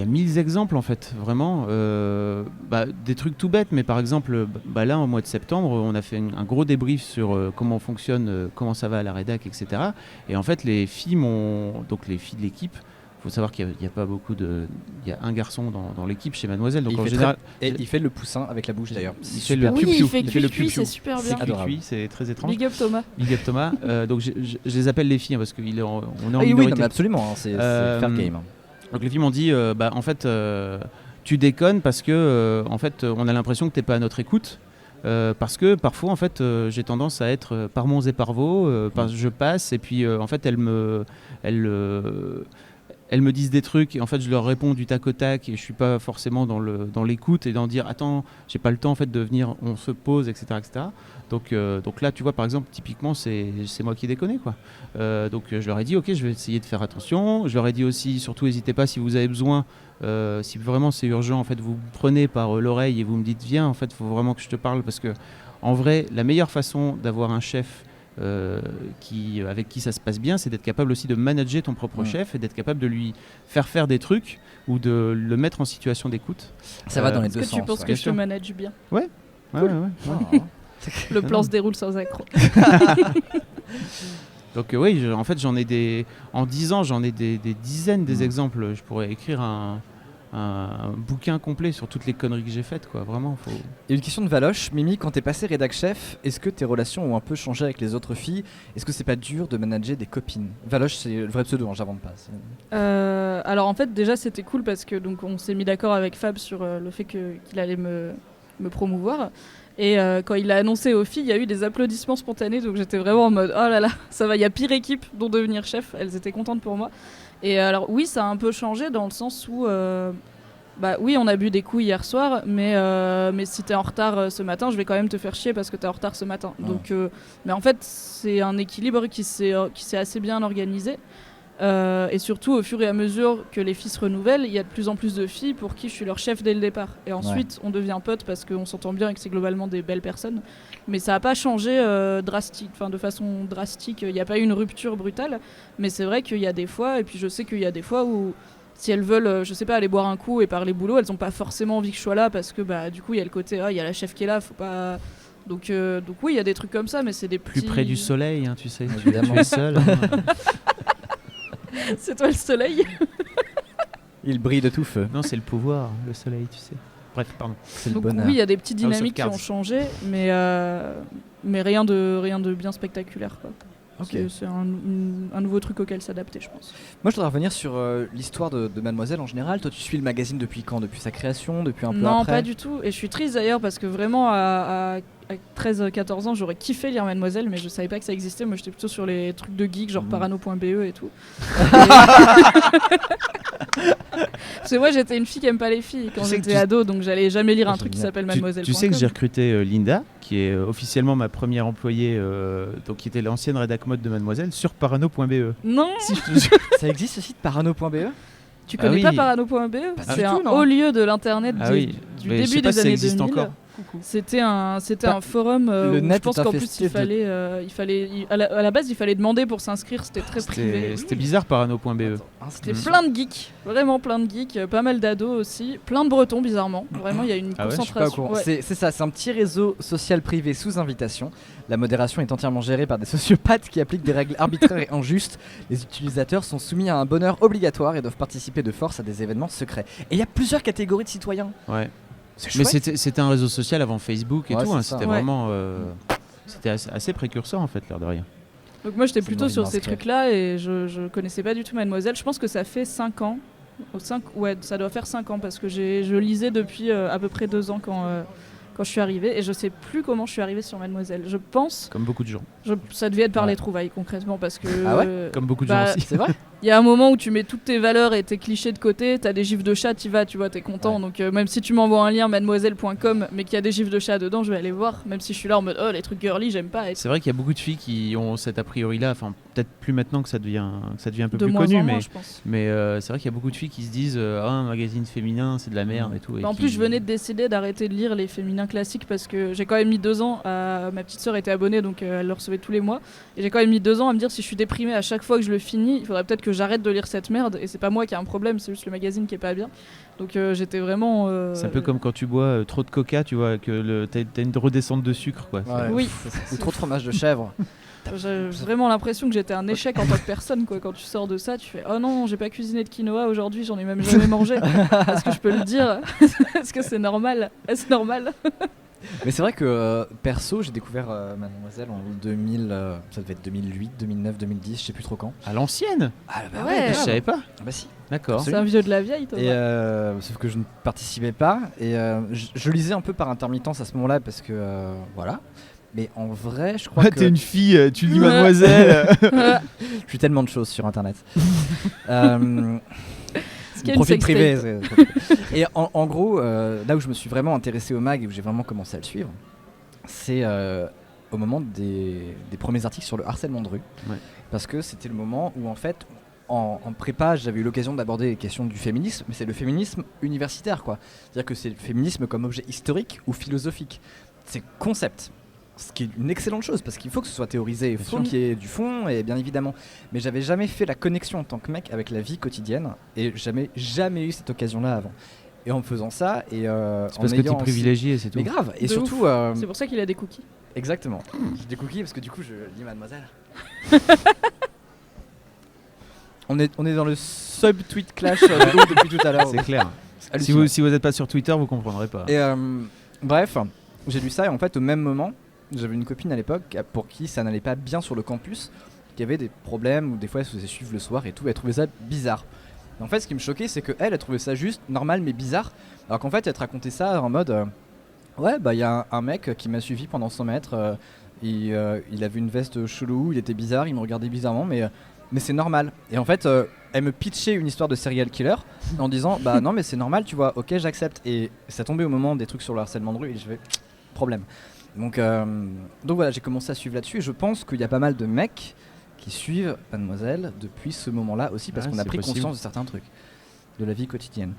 a 1000 exemples en fait, vraiment. Des trucs tout bêtes, mais par exemple, là, au mois de septembre, on a fait un gros débrief sur comment fonctionne, comment ça va à la rédac, etc. Et en fait, les filles de l'équipe, il faut savoir qu'il n'y a pas beaucoup de... Il y a un garçon dans l'équipe chez Mademoiselle. Donc il fait le poussin avec la bouche d'ailleurs. Il fait le cuit, c'est super bien. C'est très étrange. Big up Thomas. Donc je les appelle les filles parce qu'on est en minorité. Oui, non, mais absolument, c'est fair game. Donc les filles m'ont dit, en fait, tu déconnes parce que en fait, on a l'impression que tu n'es pas à notre écoute. Parce que parfois en fait j'ai tendance à être par Mons et par Vaux, je passe et puis en fait elles me disent des trucs et en fait je leur réponds du tac au tac et je suis pas forcément dans l'écoute et d'en dire attends, j'ai pas le temps en fait de venir, on se pose, etc. Donc là tu vois par exemple typiquement c'est moi qui déconne quoi. Donc je leur ai dit ok, je vais essayer de faire attention. Je leur ai dit aussi surtout n'hésitez pas si vous avez besoin, si vraiment c'est urgent en fait vous me prenez par l'oreille et vous me dites viens en fait faut vraiment que je te parle parce que en vrai la meilleure façon d'avoir un chef avec qui ça se passe bien, c'est d'être capable aussi de manager ton propre chef et d'être capable de lui faire des trucs ou de le mettre en situation d'écoute. Ça va dans les deux sens. Est-ce que tu penses que je te manage bien ? Ouais. Cool. Ouais. Le plan se déroule sans accroc. Donc oui, en fait en 10 ans j'en ai des dizaines d'exemples. Je pourrais écrire un bouquin complet sur toutes les conneries que j'ai faites quoi, vraiment Et une question de Valoche, Mimi, quand t'es passé rédac chef, est-ce que tes relations ont un peu changé avec les autres filles ? Est-ce que c'est pas dur de manager des copines ? Valoche c'est le vrai pseudo, j'invente pas. Alors en fait déjà c'était cool parce que donc on s'est mis d'accord avec Fab sur le fait qu'il allait me promouvoir. Et quand il l'a annoncé aux filles, il y a eu des applaudissements spontanés, donc j'étais vraiment en mode oh là là, ça va, il y a pire équipe dont devenir chef, elles étaient contentes pour moi. Et alors oui, ça a un peu changé dans le sens où, oui, on a bu des coups hier soir, mais si t'es en retard ce matin, je vais quand même te faire chier parce que t'es en retard ce matin. Ouais. Donc, mais en fait, c'est un équilibre qui s'est assez bien organisé. Et surtout, au fur et à mesure que les filles se renouvellent, il y a de plus en plus de filles pour qui je suis leur chef dès le départ. Et ensuite, on devient potes parce qu'on s'entend bien et que c'est globalement des belles personnes. Mais ça n'a pas changé de façon drastique. Il n'y a pas eu une rupture brutale. Mais c'est vrai qu'il y a des fois, et puis je sais qu'il y a des fois où si elles veulent, je sais pas, aller boire un coup et parler boulot, elles n'ont pas forcément envie que je sois là parce que du coup, il y a le côté, il y a la chef qui est là, faut pas... Donc oui, il y a des trucs comme ça, mais c'est des petits... Plus près du soleil, hein, tu sais, évidemment. Tu es seul. C'est toi le soleil. Il brille de tout feu. Non, c'est le pouvoir, le soleil, tu sais. Bref, pardon. C'est donc le bonheur. Oui, il y a des petites dynamiques qui ont changé, mais rien de bien spectaculaire, quoi. Okay. C'est un nouveau truc auquel s'adapter, je pense. Moi, je voudrais revenir sur l'histoire de Mademoiselle en général. Toi, tu suis le magazine depuis quand ? Depuis sa création ? Depuis un peu après ? Non, pas du tout. Et je suis triste d'ailleurs parce que vraiment, à 13-14 ans, j'aurais kiffé lire Mademoiselle, mais je savais pas que ça existait. Moi, j'étais plutôt sur les trucs de geek, genre parano.be et tout. Parce que moi, j'étais une fille qui aime pas les filles quand j'étais ado, donc j'allais jamais lire un truc qui s'appelle Mademoiselle. Tu sais que j'ai recruté Linda, qui est officiellement ma première employée, donc qui était l'ancienne rédac mode de Mademoiselle, sur parano.be. Non. Si, je te jure. Ça existe ce site parano.be ? Tu connais pas parano.be ? C'est un haut lieu de l'internet du début des années 2000. C'était un forum le où net je pense est qu'en plus infesté à la base il fallait demander pour s'inscrire, c'était très privé. C'était bizarre parano.be. C'était plein de geeks, vraiment plein de geeks, pas mal d'ados aussi, plein de bretons bizarrement. Vraiment, il y a une Ah ouais, Je suis pas au concentration. courant. Ouais. C'est ça, c'est un petit réseau social privé sous invitation. La modération est entièrement gérée par des sociopathes qui appliquent des règles arbitraires et injustes. Les utilisateurs sont soumis à un bonheur obligatoire et doivent participer de force à des événements secrets. Et il y a plusieurs catégories de citoyens. Ouais. C'est Mais chouette. c'était un réseau social avant Facebook et Ouais, tout. c'est Hein, ça. c'était Ouais. vraiment. C'était assez précurseur en fait, l'air de rien. Donc moi j'étais C'est plutôt une sur envie ces d'inscrire. trucs-là et je connaissais pas du tout Mademoiselle. Je pense que ça fait 5 ans. Ouais, ça doit faire 5 ans parce que je lisais depuis à peu près 2 ans quand je suis arrivée et je sais plus comment je suis arrivée sur Mademoiselle. Je pense, Comme beaucoup de gens. ça devait être par Ouais. les trouvailles concrètement parce que Ah ouais Comme beaucoup de Bah, gens aussi. C'est vrai. il y a un moment où tu mets toutes tes valeurs et tes clichés de côté, t'as des gifs de chat, t'y vas, tu vois, t'es content. Ouais. Donc même si tu m'envoies un lien mademoiselle.com mais qu'il y a des gifs de chat dedans, je vais aller voir. Même si je suis là en mode oh les trucs girly, j'aime pas. Et C'est vrai qu'il y a beaucoup de filles qui ont cet a priori-là. Enfin, peut-être plus maintenant que ça devient un peu de plus moins connu, en moins, mais je pense. c'est vrai qu'il y a beaucoup de filles qui se disent un magazine féminin, c'est de la merde et tout. Et En qui- plus, je venais de décider d'arrêter de lire les féminins classiques parce que j'ai quand même mis 2 ans ma petite sœur était abonnée donc elle le recevait tous les mois et j'ai quand même mis 2 ans à me dire si je suis déprimée à chaque fois que je le finis, il faudrait peut-être que j'arrête de lire cette merde et c'est pas moi qui ai un problème, c'est juste le magazine qui est pas bien. Donc j'étais vraiment. C'est un peu comme quand tu bois trop de coca, tu vois, que t'as une redescente de sucre, quoi. Ouais. Oui. Ou trop de fromage de chèvre. J'ai vraiment l'impression que j'étais un échec en tant que personne quoi. Quand tu sors de ça, tu fais oh non, j'ai pas cuisiné de quinoa aujourd'hui, j'en ai même jamais mangé. Est-ce que je peux le dire? Est-ce que c'est normal? Est-ce normal? Mais c'est vrai que perso, j'ai découvert Mademoiselle en 2000, ça devait être 2008, 2009, 2010, je sais plus trop quand. À l'ancienne. Ah bah Ouais. Je grave. savais pas. Bah si. D'accord. C'est un vieux de la vieille, toi. Et sauf que je ne participais pas et je lisais un peu par intermittence à ce moment-là parce que voilà. Mais en vrai, je crois que T'es une fille, tu lis Mademoiselle. je suis tellement de choses sur internet. Ce qui est une Profil sextape. privé. Et en gros, là où je me suis vraiment intéressé au mag et où j'ai vraiment commencé à le suivre, c'est au moment des premiers articles sur le harcèlement de rue. Ouais. Parce que c'était le moment où en fait, en prépa, j'avais eu l'occasion d'aborder les questions du féminisme, mais c'est le féminisme universitaire, quoi. C'est-à-dire que c'est le féminisme comme objet historique ou philosophique. C'est concept. Ce qui est une excellente chose, parce qu'il faut que ce soit théorisé, il faut sûr. qu'il y ait du fond, et bien évidemment. Mais j'avais jamais fait la connexion en tant que mec avec la vie quotidienne, et jamais eu cette occasion-là avant. Et en me faisant ça, et C'est en parce que t'es ayant aussi- privilégié, c'est tout. Mais grave, et De surtout... C'est pour ça qu'il a des cookies. exactement. J'ai des cookies, parce que du coup, je lis Mademoiselle. on est dans le sub-tweet clash de l'eau depuis tout à l'heure. C'est clair. C'est hallucinant. Si vous n'êtes pas sur Twitter, vous comprendrez pas. Et bref, j'ai lu ça et en fait au même moment, j'avais une copine à l'époque pour qui ça n'allait pas bien sur le campus, qui avait des problèmes ou des fois elle se faisait suivre le soir et tout, elle trouvait ça bizarre. Et en fait ce qui me choquait c'est que elle trouvait ça juste normal mais bizarre, alors qu'en fait elle te racontait ça en mode ouais bah il y a un mec qui m'a suivi pendant 100 mètres, il avait une veste chelou, il était bizarre, il me regardait bizarrement mais c'est normal. Et en fait elle me pitchait une histoire de serial killer en disant bah non mais c'est normal tu vois, ok j'accepte. Et ça tombait au moment des trucs sur le harcèlement de rue et je fais problème. Donc voilà, j'ai commencé à suivre là-dessus et je pense qu'il y a pas mal de mecs qui suivent Mademoiselle depuis ce moment-là aussi parce Ouais, qu'on a c'est pris possible. conscience de certains trucs de la vie quotidienne.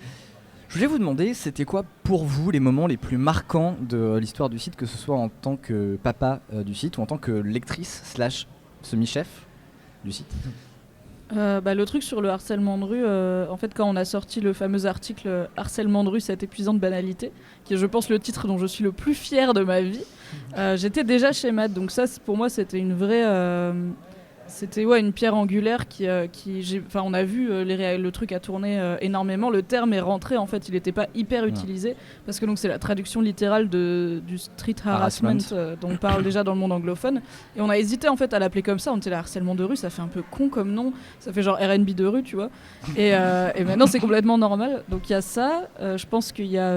Je voulais vous demander, c'était quoi pour vous les moments les plus marquants de l'histoire du site, que ce soit en tant que papa du site ou en tant que lectrice / semi-chef du site. Le truc sur le harcèlement de rue, en fait, quand on a sorti le fameux article Harcèlement de rue, cette épuisante banalité, qui est, je pense, le titre dont je suis le plus fier de ma vie, j'étais déjà chez Mad, donc ça, pour moi, c'était une vraie. C'était une pierre angulaire on a vu le truc a tourné énormément. Le terme est rentré, en fait, il n'était pas hyper utilisé parce que donc c'est la traduction littérale du street harassment dont on parle déjà dans le monde anglophone. Et on a hésité en fait à l'appeler comme ça. On était là, harcèlement de rue, ça fait un peu con comme nom, ça fait genre R&B de rue, tu vois. Et maintenant c'est complètement normal. Donc il y a ça. Je pense qu'il y a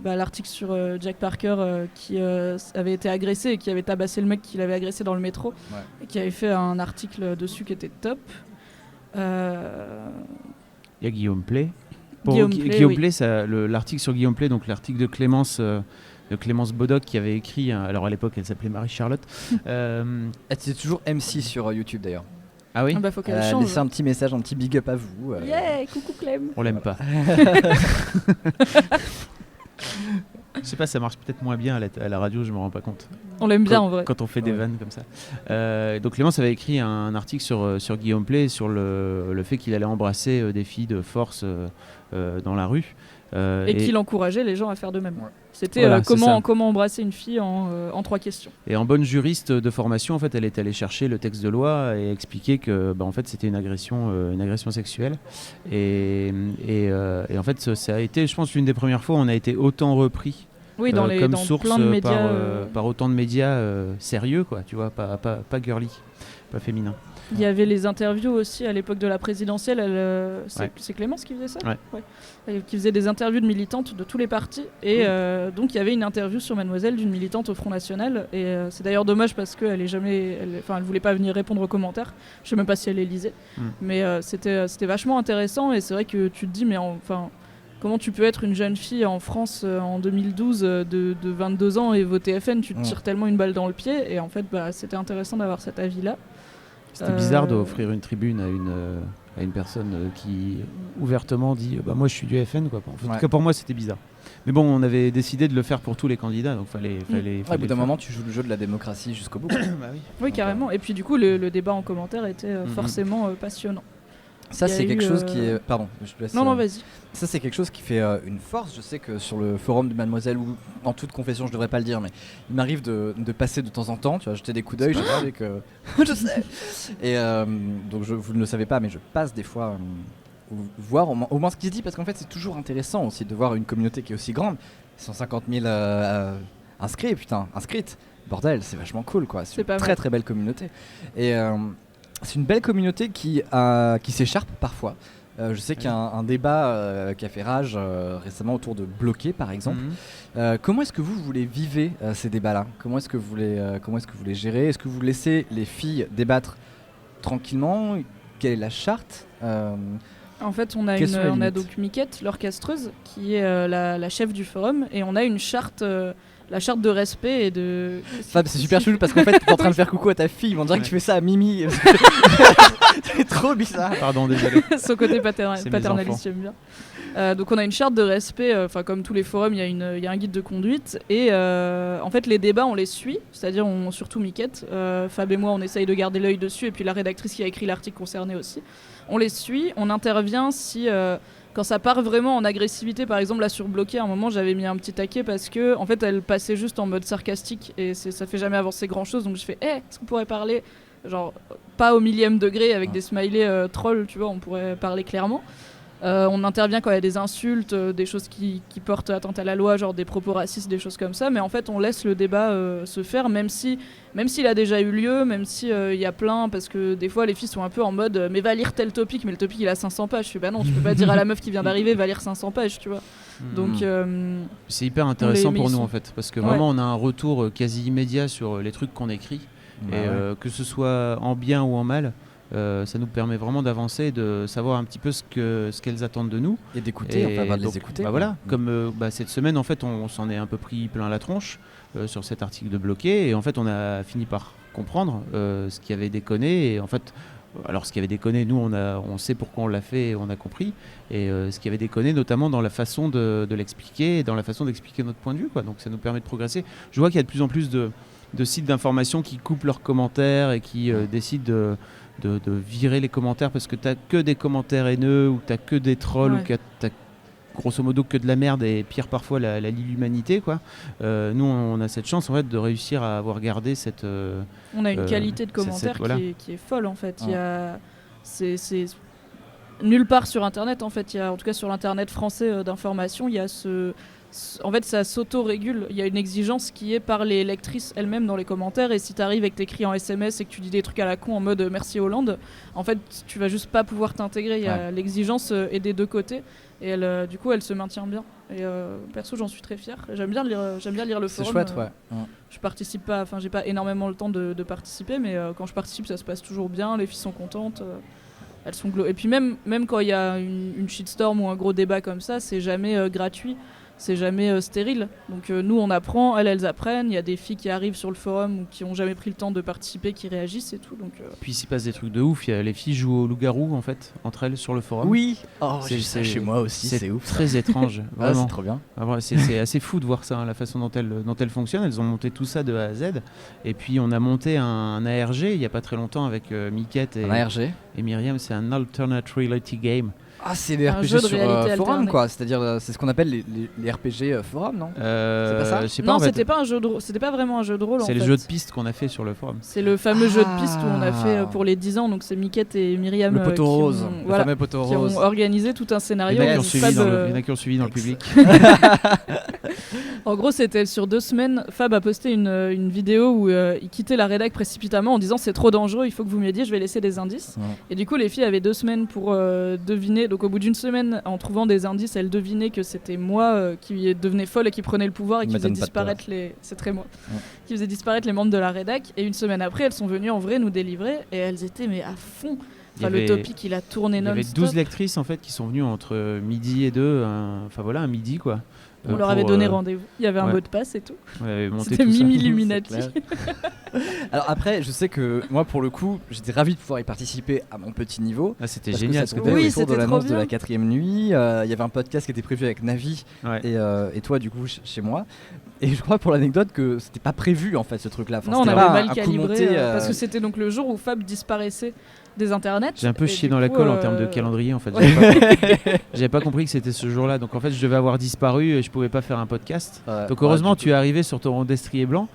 l'article sur Jack Parker qui avait été agressé et qui avait tabassé le mec qui l'avait agressé dans le métro, et qui avait fait un article dessus qui était top. Il y a Guillaume Play. Guillaume Play, L'article sur Guillaume Play, donc l'article de Clémence Bodoc qui avait écrit, alors à l'époque elle s'appelait Marie-Charlotte. C'est toujours MC sur YouTube d'ailleurs. Ah oui, Faut qu'elle change. Laissez un petit message, un petit big up à vous. Yeah, coucou Clem. on l'aime pas. Je sais pas, ça marche peut-être moins bien à la radio, je me rends pas compte. On l'aime bien en vrai. Quand on fait des vannes comme ça. Donc Clémence avait écrit un article sur Guillaume Play sur le fait qu'il allait embrasser des filles de force dans la rue. Et qu'il encourageait les gens à faire de même. Ouais. C'était Voilà, c'est ça. comment embrasser une fille en 3 questions. Et en bonne juriste de formation, en fait, elle est allée chercher le texte de loi et expliquer que, en fait, c'était une agression sexuelle. Et en fait, ça a été, je pense, l'une des premières fois où on a été autant repris Oui, comme dans source plein de médias. par autant de médias sérieux, quoi. Tu vois, pas girly, pas féminin. Il y avait les interviews aussi à l'époque de la présidentielle. C'est Clémence qui faisait ça Ouais. Qui faisait des interviews de militantes de tous les partis. Et donc il y avait une interview sur Mademoiselle d'une militante au Front National. Et c'est d'ailleurs dommage parce qu'elle elle voulait pas venir répondre aux commentaires. Je sais même pas si elle les lisait. Mais c'était vachement intéressant. Et c'est vrai que tu te dis, mais comment tu peux être une jeune fille en France en 2012 de 22 ans et voter FN, tu te tires tellement une balle dans le pied. Et en fait, c'était intéressant d'avoir cet avis-là. C'était bizarre d'offrir une tribune à une personne qui ouvertement dit moi je suis du FN, quoi. En tout cas pour moi c'était bizarre. Mais bon, on avait décidé de le faire pour tous les candidats, donc fallait au bout d'un moment tu joues le jeu de la démocratie jusqu'au bout. Oui, carrément. Et puis du coup le débat en commentaire était forcément passionnant. Ça c'est quelque chose qui est... Pardon, je te laisse... Non, vas-y. Ça c'est quelque chose qui fait une force. Je sais que sur le forum de Mademoiselle, ou en toute confession je devrais pas le dire, mais il m'arrive de passer de temps en temps, tu vois, jeter des coups d'œil, j'ai que... je sais. Et donc vous ne le savez pas, mais je passe des fois voir au moins ce qui se dit, parce qu'en fait c'est toujours intéressant aussi de voir une communauté qui est aussi grande. 150 000 inscrites. Bordel, c'est vachement cool, quoi. C'est une très très belle communauté. Et c'est une belle communauté qui s'écharpe parfois. Je sais qu'il y a un débat qui a fait rage récemment autour de Bloqué, par exemple. Comment est-ce que vous voulez vivre ces débats-là ? Comment est-ce que vous les gérez ? Est-ce que vous laissez les filles débattre tranquillement ? Quelle est la charte ? En fait, on a donc Miquette, l'orchestreuse, qui est la chef du forum, et on a une charte... la charte de respect et de... Fab, c'est super chou parce qu'en fait t'es en train de faire coucou à ta fille, on dirait que tu fais ça à Mimi. C'est trop bizarre. Pardon, désolé. Son côté paternaliste, j'aime bien. Donc on a une charte de respect, comme tous les forums, il y a un guide de conduite. Et en fait les débats on les suit, c'est-à-dire surtout Miquette, Fab et moi on essaye de garder l'œil dessus, et puis la rédactrice qui a écrit l'article concerné aussi. On les suit, on intervient si... quand ça part vraiment en agressivité, par exemple là sur Bloqué, à un moment j'avais mis un petit taquet parce que en fait elle passait juste en mode sarcastique et ça fait jamais avancer grand chose, donc je fais est-ce qu'on pourrait parler genre pas au millième degré avec des smileys trolls, tu vois, on pourrait parler clairement. On intervient quand il y a des insultes, des choses qui portent atteinte à la loi, genre des propos racistes, des choses comme ça, mais en fait on laisse le débat se faire, même s'il a déjà eu lieu, même si y a plein, parce que des fois les filles sont un peu en mode mais va lire tel topic, mais le topic il a 500 pages. Je fais bah non, tu peux pas dire à la meuf qui vient d'arriver va lire 500 pages, tu vois. Donc c'est hyper intéressant pour nous en fait, parce que vraiment on a un retour quasi immédiat sur les trucs qu'on écrit, et que ce soit en bien ou en mal. Ça nous permet vraiment d'avancer, de savoir un petit peu ce qu'elles attendent de nous. Et d'écouter, de les écouter. Voilà, comme cette semaine, en fait, on s'en est un peu pris plein la tronche sur cet article de Bloqué. Et en fait, on a fini par comprendre ce qui avait déconné. Et en fait, alors ce qui avait déconné, nous, on sait pourquoi on l'a fait et on a compris. Et ce qui avait déconné, notamment dans la façon de l'expliquer et dans la façon d'expliquer notre point de vue, quoi. Donc ça nous permet de progresser. Je vois qu'il y a de plus en plus de sites d'information qui coupent leurs commentaires et qui décident de virer les commentaires parce que t'as que des commentaires haineux ou t'as que des trolls ou t'as grosso modo que de la merde et pire parfois l'humanité, quoi. Nous on a cette chance en fait de réussir à avoir gardé cette on a une qualité de commentaires qui est folle en fait. C'est nulle part sur internet en fait, en tout cas sur l'internet français d'information, il y a en fait ça s'auto-régule, il y a une exigence qui est par les lectrices elles-mêmes dans les commentaires, et si t'arrives et que t'écris en SMS et que tu dis des trucs à la con en mode merci Hollande, en fait tu vas juste pas pouvoir t'intégrer. L'exigence est des deux côtés, et du coup elle se maintient bien, et perso j'en suis très fière, j'aime bien lire le forum. C'est chouette, Je participe pas, j'ai pas énormément le temps de participer, mais quand je participe ça se passe toujours bien, les filles sont contentes. Elles sont et puis même quand il y a une shitstorm ou un gros débat comme ça, c'est jamais gratuit. c'est jamais stérile. Donc nous on apprend, elles apprennent. Il y a des filles qui arrivent sur le forum ou qui ont jamais pris le temps de participer, qui réagissent et tout. Donc Puis il s'y passe des trucs de ouf. Les filles jouent au loup-garou en fait entre elles sur le forum. Oui. Oh, C'est- j'ai ça c'est- chez moi aussi. C'est ouf. Très étrange, Ah, vraiment. c'est trop bien. Ah, voilà, c'est assez fou de voir ça, hein, la façon dont elles fonctionnent. Elles ont monté tout ça de A à Z. Et puis on a monté un ARG il n'y a pas très longtemps avec Miquette Un ARG. et Myriam. C'est un Alternate Reality Game. Ah, c'est des Un RPG jeu de sur réalité forum, alternée. quoi. C'est-à-dire, c'est ce qu'on appelle les RPG forum, non? pas ça Je sais pas, non, en fait, c'était pas un jeu de rôle, c'était pas vraiment un jeu de rôle. c'est en le fait. jeu de piste qu'on a fait sur le forum. C'est le fameux jeu de Ah. piste où on a fait pour les 10 ans. Donc c'est Miquette et Myriam Le poteau qui rose. ont, Le voilà, fameux poteau qui rose. ont organisé tout un scénario. Il y en a qui où ont suivi Fab, dans le- il y en a qui ont suivi dans le public. En gros, c'était sur 2 semaines. Fab a posté une vidéo où il quittait la rédac précipitamment en disant c'est trop dangereux, il faut que vous m'aidiez, je vais laisser des indices. Ouais. Et du coup, les filles avaient 2 semaines pour deviner. Donc, au bout d'une semaine, en trouvant des indices, elles devinaient que c'était moi qui devenais folle et qui prenait le pouvoir et qui faisait M'étonne pas de toi. disparaître les. C'est très moi. Ouais. Qui faisait disparaître les membres de la rédac. Et une semaine après, elles sont venues en vrai nous délivrer et elles étaient mais à fond. Il y Enfin, le avait- topic, il a tourné Il y avait non-stop. 12 lectrices en fait qui sont venues entre midi et 2, enfin voilà, un midi quoi. On leur avait pour, donné rendez-vous. Il y avait un ouais. mot de passe et tout. On avait monté C'était tout ça. Mimi Illuminati. C'est clair. Alors après, je sais que moi, pour le coup, j'étais ravi de pouvoir y participer à mon petit niveau. Ah, c'était Parce génial que ce ça que tombait Oui, t'avais autour de c'était l'annonce trop de la bien. 4ème nuit. Il y avait un podcast qui était prévu avec Navi fait. Ouais. et toi, du coup, chez moi. Et je crois pour l'anecdote que c'était pas prévu en fait ce truc-là. Enfin, Non, on c'était avait pas mal un coup calibré monté, parce que c'était donc le jour où Fab disparaissait des internets. J'ai un peu Et chié du dans la coup, colle en termes de calendrier en fait. J'avais pas compris que c'était ce jour-là. Donc en fait, je devais avoir disparu et je pouvais pas faire un podcast. Donc heureusement, tu es arrivé sur ton destrier blanc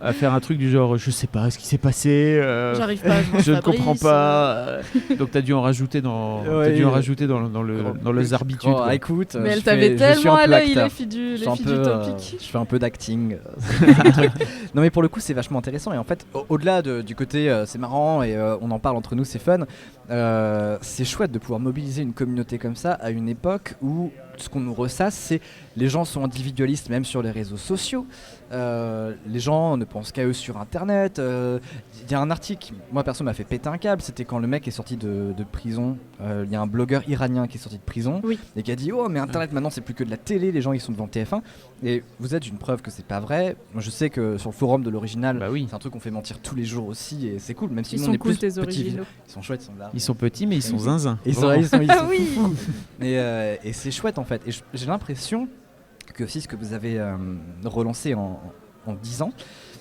à faire un truc du genre je sais pas ce qui s'est passé. J'arrive pas à joindre Je ne Fabrice, comprends pas. Donc t'as dû en rajouter dans, Ouais, t'as dû en ouais. rajouter dans les arbitudes. Oh, quoi. écoute, Mais je elle fais- t'avait je suis tellement un à peu l'œil, acteur. les filles du, Je suis les un filles peu, du topic. je fais un peu d'acting. C'est un truc. Non mais pour le coup c'est vachement intéressant et en fait au-delà du côté c'est marrant et on en parle entre nous, c'est fun. C'est chouette de pouvoir mobiliser une communauté comme ça à une époque où ce qu'on nous ressasse, c'est les gens sont individualistes même sur les réseaux sociaux. Les gens ne pensent qu'à eux sur internet. Il y a un article qui, moi perso m'a fait péter un câble, c'était quand le mec est sorti de prison. Il y a un blogueur iranien qui est sorti de prison Oui. et qui a dit oh mais internet maintenant c'est plus que de la télé, les gens ils sont devant TF1 et vous êtes une preuve que c'est pas vrai. Moi je sais que sur le forum de l'original Bah oui. c'est un truc qu'on fait mentir tous les jours aussi et c'est cool même si Ils nous, sont on est cool plus tes petits. originaux. Ils sont chouettes, ils sont là. Ils sont petits mais ils sont zinzins. Ils sont, Vraiment. ils sont Oui. fous. Et c'est chouette en fait. Et j'ai l'impression que aussi ce que vous avez relancé en 10 ans,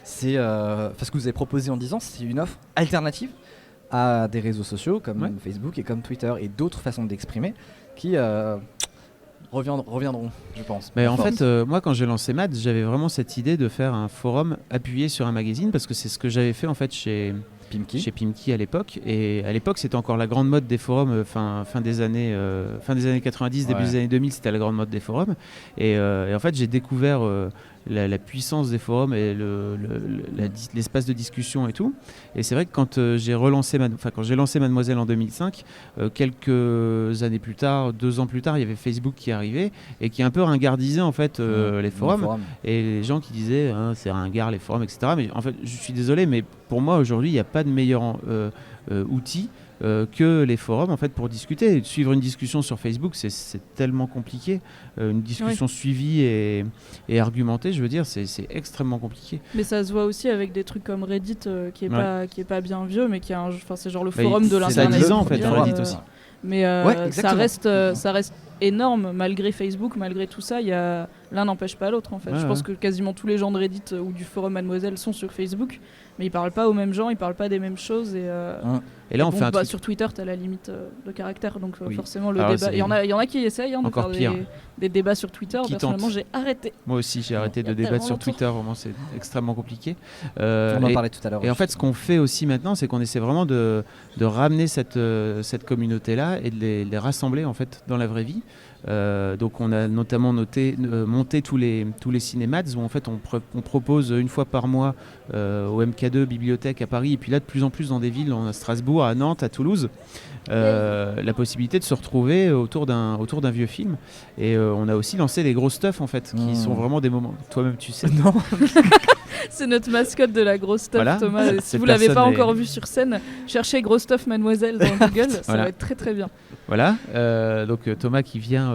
c'est ce que vous avez proposé en 10 ans, c'est une offre alternative à des réseaux sociaux comme Ouais. Facebook et comme Twitter et d'autres façons d'exprimer qui reviendront, je pense. Mais en Force. fait, moi, quand j'ai lancé Mad, j'avais vraiment cette idée de faire un forum appuyé sur un magazine parce que c'est ce que j'avais fait en fait chez Pimki à l'époque. Et à l'époque, c'était encore la grande mode des forums. Fin des années 90, début Ouais. des années 2000, c'était la grande mode des forums. Et en fait, j'ai découvert la puissance des forums et l'espace de discussion et tout. Et c'est vrai que quand j'ai lancé Mademoiselle en 2005, quelques années plus tard, 2 ans plus tard, il y avait Facebook qui arrivait et qui un peu ringardisait en fait les forums. Et les gens qui disaient hein, c'est ringard les forums, etc. Mais en fait, je suis désolé, mais pour moi aujourd'hui, il n'y a pas de meilleur outil que les forums en fait pour discuter. Et suivre une discussion sur Facebook, c'est tellement compliqué. Une discussion suivie et argumentée, je veux dire, c'est extrêmement compliqué. Mais ça se voit aussi avec des trucs comme Reddit qui est pas bien vieux, mais qui est c'est genre le Bah, forum de c'est l'internet. 10 ans en fait, mondial, Reddit aussi. Mais Ouais, ça exactement. reste énorme malgré Facebook, malgré tout ça. L'un n'empêche pas l'autre en fait. Ouais, Je pense ouais. que quasiment tous les gens de Reddit ou du forum Mademoiselle sont sur Facebook, mais ils parlent pas aux mêmes gens, ils parlent pas des mêmes choses. Et là, on fait un truc sur Twitter, t'as la limite de caractère, donc Oui. forcément le Alors, débat. c'est- Il y en a qui essayent de Encore faire pire. des débats sur Twitter. Qui Personnellement, tentent. j'ai arrêté. Moi aussi, j'ai arrêté Il y a de débattre sur tellement Twitter. Vraiment, c'est extrêmement compliqué. On en Et- parlait tout à l'heure. Et en fait, ce qu'on fait aussi maintenant, c'est qu'on essaie vraiment de ramener cette communauté-là et de les rassembler en fait dans la vraie vie. Donc, on a notamment monté tous les cinémads où en fait on propose une fois par mois au MK2 bibliothèque à Paris et puis là de plus en plus dans des villes, à Strasbourg, à Nantes, à Toulouse, la possibilité de se retrouver autour d'un vieux film. Et on a aussi lancé les gros stuff en fait, qui sont vraiment des moments. Toi-même, tu sais. Non. C'est notre mascotte de la grosse stuff, Voilà. Thomas. Et si Cette vous l'avez pas personne est- encore vu sur scène, cherchez Gros Stuff Mademoiselle dans Google, ça Voilà. va être très très bien. Voilà, donc Thomas qui vient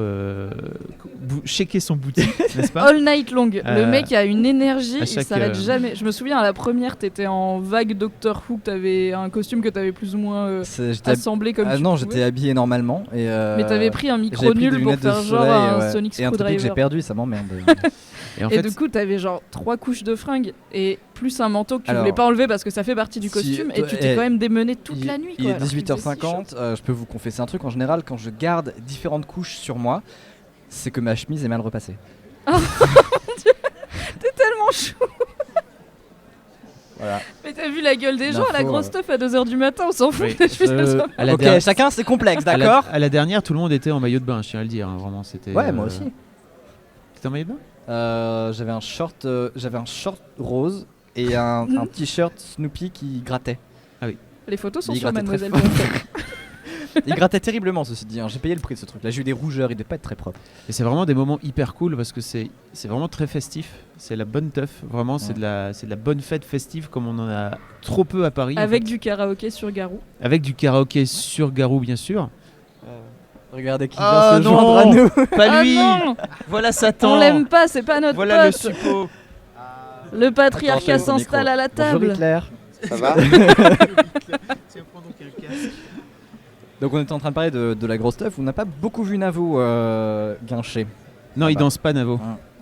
checker son boutique, n'est-ce pas? All night long. Le mec a une énergie, à il chaque, s'arrête jamais. Je me souviens à la première, t'étais en vague Doctor Who, t'avais un costume que t'avais plus ou moins assemblé comme tu non, pouvais. j'étais habillé normalement. Mais t'avais pris un micro j'avais pris nul des pour lunettes de faire genre soleil, un ouais. Sonic Et un truc que j'ai Screwdriver. perdu, ça m'emmerde. Et en Et fait, du coup, t'avais genre 3 couches de fringues et plus un manteau que tu Alors, voulais pas enlever parce que ça fait partie du si- costume et tu eh, t'es quand même démené toute il, la nuit. il quoi, est alors qu'il faisait si chaud. 18h50, je peux vous confesser un truc. En général, quand je garde différentes couches sur moi, c'est que ma chemise est mal repassée. T'es tellement chou. Voilà. Mais t'as vu la gueule des gens, la L'info, grosse stuff à 2h du matin, on s'en fout. Oui. Je suis désolée. à la Ok, der- chacun c'est complexe, à la- d'accord. à la dernière, tout le monde était en maillot de bain, je tiens à le dire, hein, vraiment, c'était... Ouais, moi aussi. T'étais en maillot de bain? J'avais un short rose et un t-shirt Snoopy qui grattait. Les photos sont Il sur grattait très Mademoiselle. Il grattait terriblement, ceci dit. Hein. J'ai payé le prix de ce truc-là. J'ai eu des rougeurs, il devait pas être très propre. Et c'est vraiment des moments hyper cool parce que c'est vraiment très festif, c'est la bonne teuf, vraiment, c'est de la bonne fête festive comme on en a trop peu à Paris. en Avec fait. du karaoké sur Garou. Avec du karaoké sur Garou, bien sûr. Regardez qui Ah, vient se non. joindre à nous. Pas lui. Ah non, Voilà Satan. on l'aime pas, c'est pas notre Voilà le pote. suppôt. Le patriarcat Attention, s'installe micro. à la Bonjour table. Hitler. Ça va? Donc on était en train de parler de la grosse teuf. On n'a pas beaucoup vu Navo guincher. Non, Ah il bah. danse pas, Navo.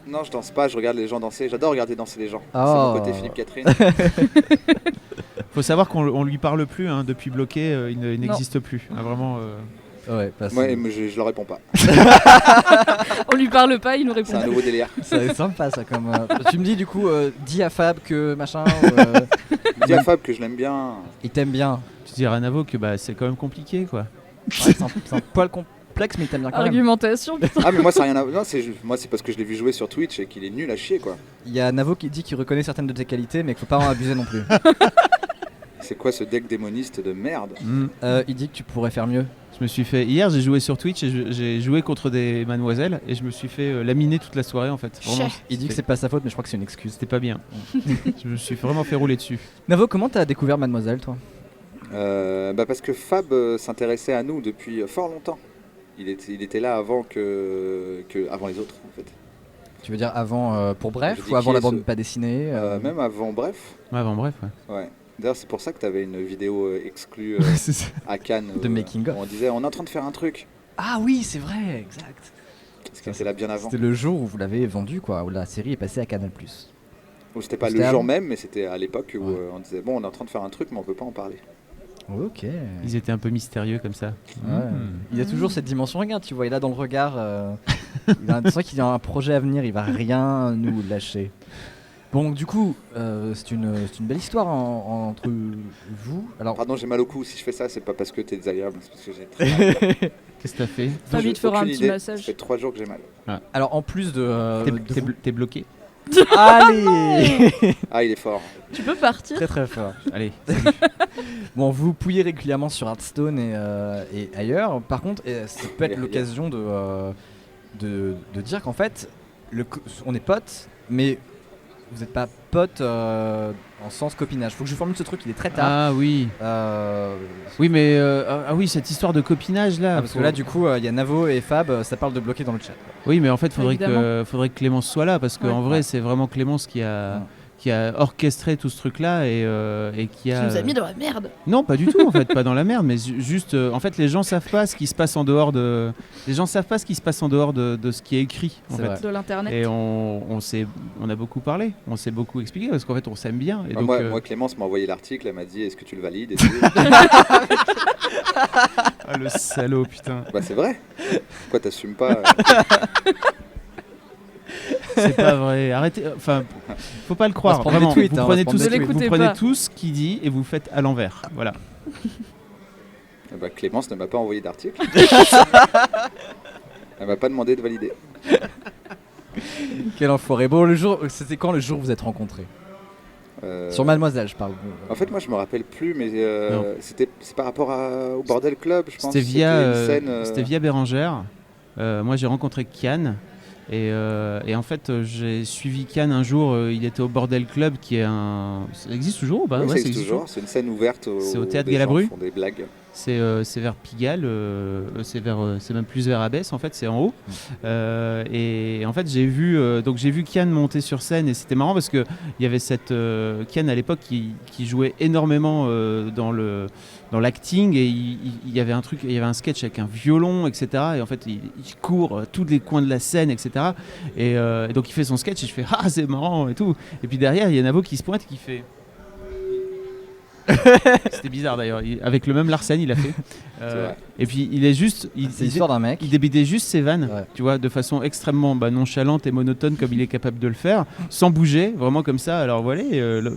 Non, je danse pas, je regarde les gens danser. J'adore regarder danser les gens. Oh. C'est mon côté Philippe Catherine. Faut savoir qu'on lui parle plus, hein, depuis bloqué, il n'existe plus. Ah, vraiment. Ouais, parce Moi, je leur réponds pas. On lui parle pas, il nous répond. C'est un nouveau délire. c'est sympa ça comme. Tu me dis du coup, dis à Fab que machin, Dis à Fab que je l'aime bien. il t'aime bien. Tu dirais à Navo que bah, c'est quand même compliqué, quoi. Ouais, c'est un poil complexe, mais il t'aime bien quand même. Argumentation, putain. Ah, mais moi, ça n'a rien à voir. Moi, c'est parce que je l'ai vu jouer sur Twitch et qu'il est nul à chier, quoi. Il y a Navo qui dit qu'il reconnaît certaines de tes qualités, mais qu'il faut pas en abuser non plus. C'est quoi ce deck démoniste de merde? Il dit que tu pourrais faire mieux. Je me suis fait hier, j'ai joué sur Twitch et j'ai joué contre des mademoiselles et je me suis fait laminer toute la soirée en fait. Vraiment, Il dit que c'est pas sa faute, mais je crois que c'est une excuse. c'était pas bien. Je me suis vraiment fait rouler dessus. Navo, comment t'as découvert Mademoiselle, toi? Parce que Fab s'intéressait à nous depuis fort longtemps. Il était là avant avant les autres, en fait. Tu veux dire avant pour Je Bref dis ou avant qui la est bande ce- pas dessinée Même avant Bref. Ouais, bon, bref. Ouais. Ouais. D'ailleurs, c'est pour ça que tu avais une vidéo exclue C'est ça. à Cannes. De making of. où on disait on est en train de faire un truc. Ah oui, c'est vrai, exact. Parce qu'elle était là bien avant. C'était le jour où vous l'avez vendu, quoi, où la série est passée à Canal+. Ou c'était pas C'était le jour avant. même, mais c'était à l'époque où Ouais. on disait bon, on est en train de faire un truc, mais on peut pas en parler. Ok. Ils étaient un peu mystérieux comme ça. Ouais. Mmh. Il a toujours cette dimension, regarde, tu vois, il a dans le regard. C'est vrai qu'il a un projet à venir, il va rien nous lâcher. Bon, du coup, c'est une belle histoire entre vous. Alors, Pardon, j'ai mal au cou. Si je fais ça, c'est pas parce que t'es désagréable, c'est parce que j'ai très mal. Qu'est-ce que t'as fait? Fabi te fera un Aucune petit idée. massage. Ça fait 3 jours que j'ai mal. alors en plus de. T'es bloqué? Allez Ah, il est fort. Tu peux partir. Très très fort. Allez. Bon, vous pouillez régulièrement sur Hearthstone et ailleurs. Par contre, ça peut être Et l'occasion de dire qu'en fait, on est potes, mais vous n'êtes pas potes en sens copinage. Faut que je formule ce truc, il est très tard. Ah oui. Oui, mais oui, cette histoire de copinage là. Parce que là, du coup, il y a Navo et Fab, ça parle de bloquer dans le chat. Oui, mais en fait, faudrait Évidemment. que Clémence soit là parce qu'en Ouais. vrai, c'est vraiment Clémence qui a orchestré tout ce truc-là et qui Tu a. nous as mis dans la merde. Non, pas du tout en fait, pas dans la merde, mais juste, en fait, les gens savent pas ce qui se passe en dehors de. Les gens savent pas ce qui se passe en dehors de ce qui est écrit. En C'est fait. vrai. De l'internet. Et on a beaucoup parlé, on s'est beaucoup expliqué parce qu'en fait, on s'aime bien. Et donc, Moi, Clémence m'a envoyé l'article, elle m'a dit est-ce que tu le valides et tout. ah, le salaud, putain. Bah, c'est vrai. Pourquoi t'assumes pas C'est pas vrai. Arrêtez. Enfin, faut pas le croire. On va se prendre Vraiment. des tweets, Vous hein, on va prenez se prendre tout, des ce- tweets. vous Ne prenez l'écoutez tout ce qu'il dit et vous le faites à l'envers. Voilà. Bah, Clémence ne m'a pas envoyé d'article. Elle m'a pas demandé de valider. Quel enfoiré. Bon, c'était quand le jour où vous êtes rencontrés Sur Mademoiselle, je parle. En fait, moi, je me rappelle plus, mais Non. c'est par rapport au Bordel Club, je pense. C'était via, une scène, c'était via Bérangère. Moi, j'ai rencontré Kian. Et en fait, j'ai suivi Kian un jour. Il était au Bordel Club, qui est un. Ça existe toujours ou pas? Oui, Ouais, ça ça existe existe toujours. C'est une scène ouverte. C'est au Théâtre des gens Galabru font des blagues. c'est vers Pigalle, c'est même plus vers Abbesse en fait, c'est en haut. Et en fait j'ai vu Kian monter sur scène et c'était marrant parce que il y avait cette Kian à l'époque qui jouait énormément dans l'acting et il y avait un sketch avec un violon, etc. Et en fait il court tous les coins de la scène, etc. Et donc il fait son sketch et je fais ah c'est marrant et tout. Et puis derrière il y a Navo qui se pointe et qui fait c'était bizarre d'ailleurs, avec le même Larsen il a fait. Et puis il est juste, c'est l'histoire d'un mec. Il débitait juste ses vannes, Ouais. tu vois, de façon extrêmement nonchalante et monotone comme il est capable de le faire, sans bouger, vraiment comme ça. Alors voilà, je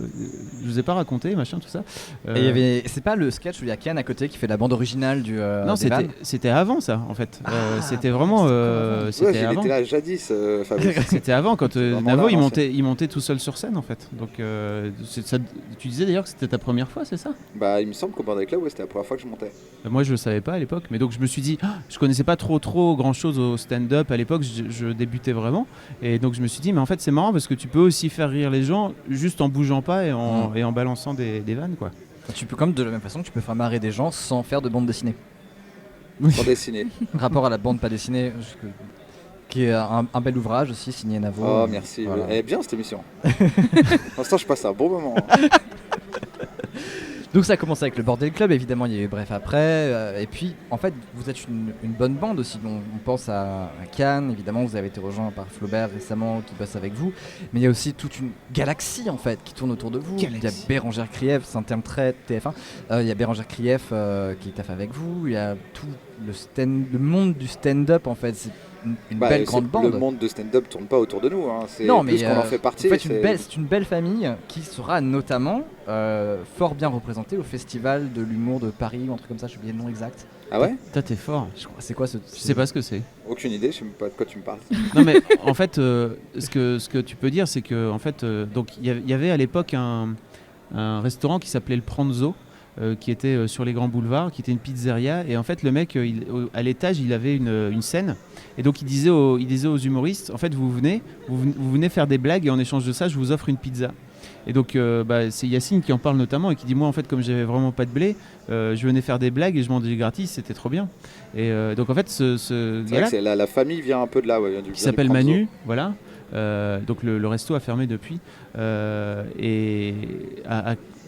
vous ai pas raconté, machin, tout ça. Et il y avait, c'est pas le sketch où il y a Kian à côté qui fait la bande originale du. Non, des vannes c'était avant ça en fait. C'était vraiment. Ouais, C'était il avant. était là jadis, Fabrice. C'était avant quand vraiment Navo là, il montait tout seul sur scène en fait. Donc tu disais d'ailleurs que c'était ta première fois, c'est ça? Bah, il me semble qu'au Bordel Club, ouais, c'était la première fois que je montais. Moi je le savais pas à l'époque, mais donc je me suis dit, je connaissais pas trop grand chose au stand-up à l'époque, je débutais vraiment, et donc je me suis dit mais en fait c'est marrant parce que tu peux aussi faire rire les gens juste en bougeant pas et en balançant des vannes quoi. Tu peux, comme de la même façon que tu peux faire marrer des gens sans faire de bande dessinée. Pour dessiner. Rapport à la bande pas dessinée, qui est un bel ouvrage aussi signé Navo. Oh, merci. Voilà. Elle est bien cette émission. Pour l'instant, je passe un bon moment. Donc ça a commencé avec le Bordel Club, évidemment il y a eu Bref après, et puis en fait vous êtes une bonne bande aussi, on pense à Cannes, évidemment vous avez été rejoint par Flaubert récemment qui bosse avec vous, mais il y a aussi toute une galaxie en fait qui tourne autour de vous. Il y a Bérangère Krief, c'est un terme très TF1, il y a Bérangère Krief qui taffe avec vous, il y a tout le monde du stand-up en fait, c'est une belle grande bande. Le monde de stand-up tourne pas autour de nous, hein. C'est Non, plus mais qu'on en fait partie. en fait, c'est une belle famille qui sera notamment fort bien représentée au Festival de l'humour de Paris ou un truc comme ça, je sais oublié le nom exact. Ah ouais? Toi t'es fort. Je crois, c'est quoi ce. Je sais pas ce que c'est. Aucune idée, je sais même pas de quoi tu me parles. Non mais en fait, ce que tu peux dire, c'est que en fait, donc il y avait à l'époque un restaurant qui s'appelait le Pranzo, qui était sur les grands boulevards, qui était une pizzeria, et en fait le mec, à l'étage, il avait une scène, et donc il disait aux humoristes, en fait vous venez faire des blagues, et en échange de ça, je vous offre une pizza. Et donc c'est Yacine qui en parle notamment et qui dit moi en fait comme j'avais vraiment pas de blé, je venais faire des blagues et je mangeais gratis, c'était trop bien. Et donc en fait ce C'est vrai que la famille vient un peu de là, ouais, qui s'appelle Manu, voilà. Donc le resto a fermé depuis et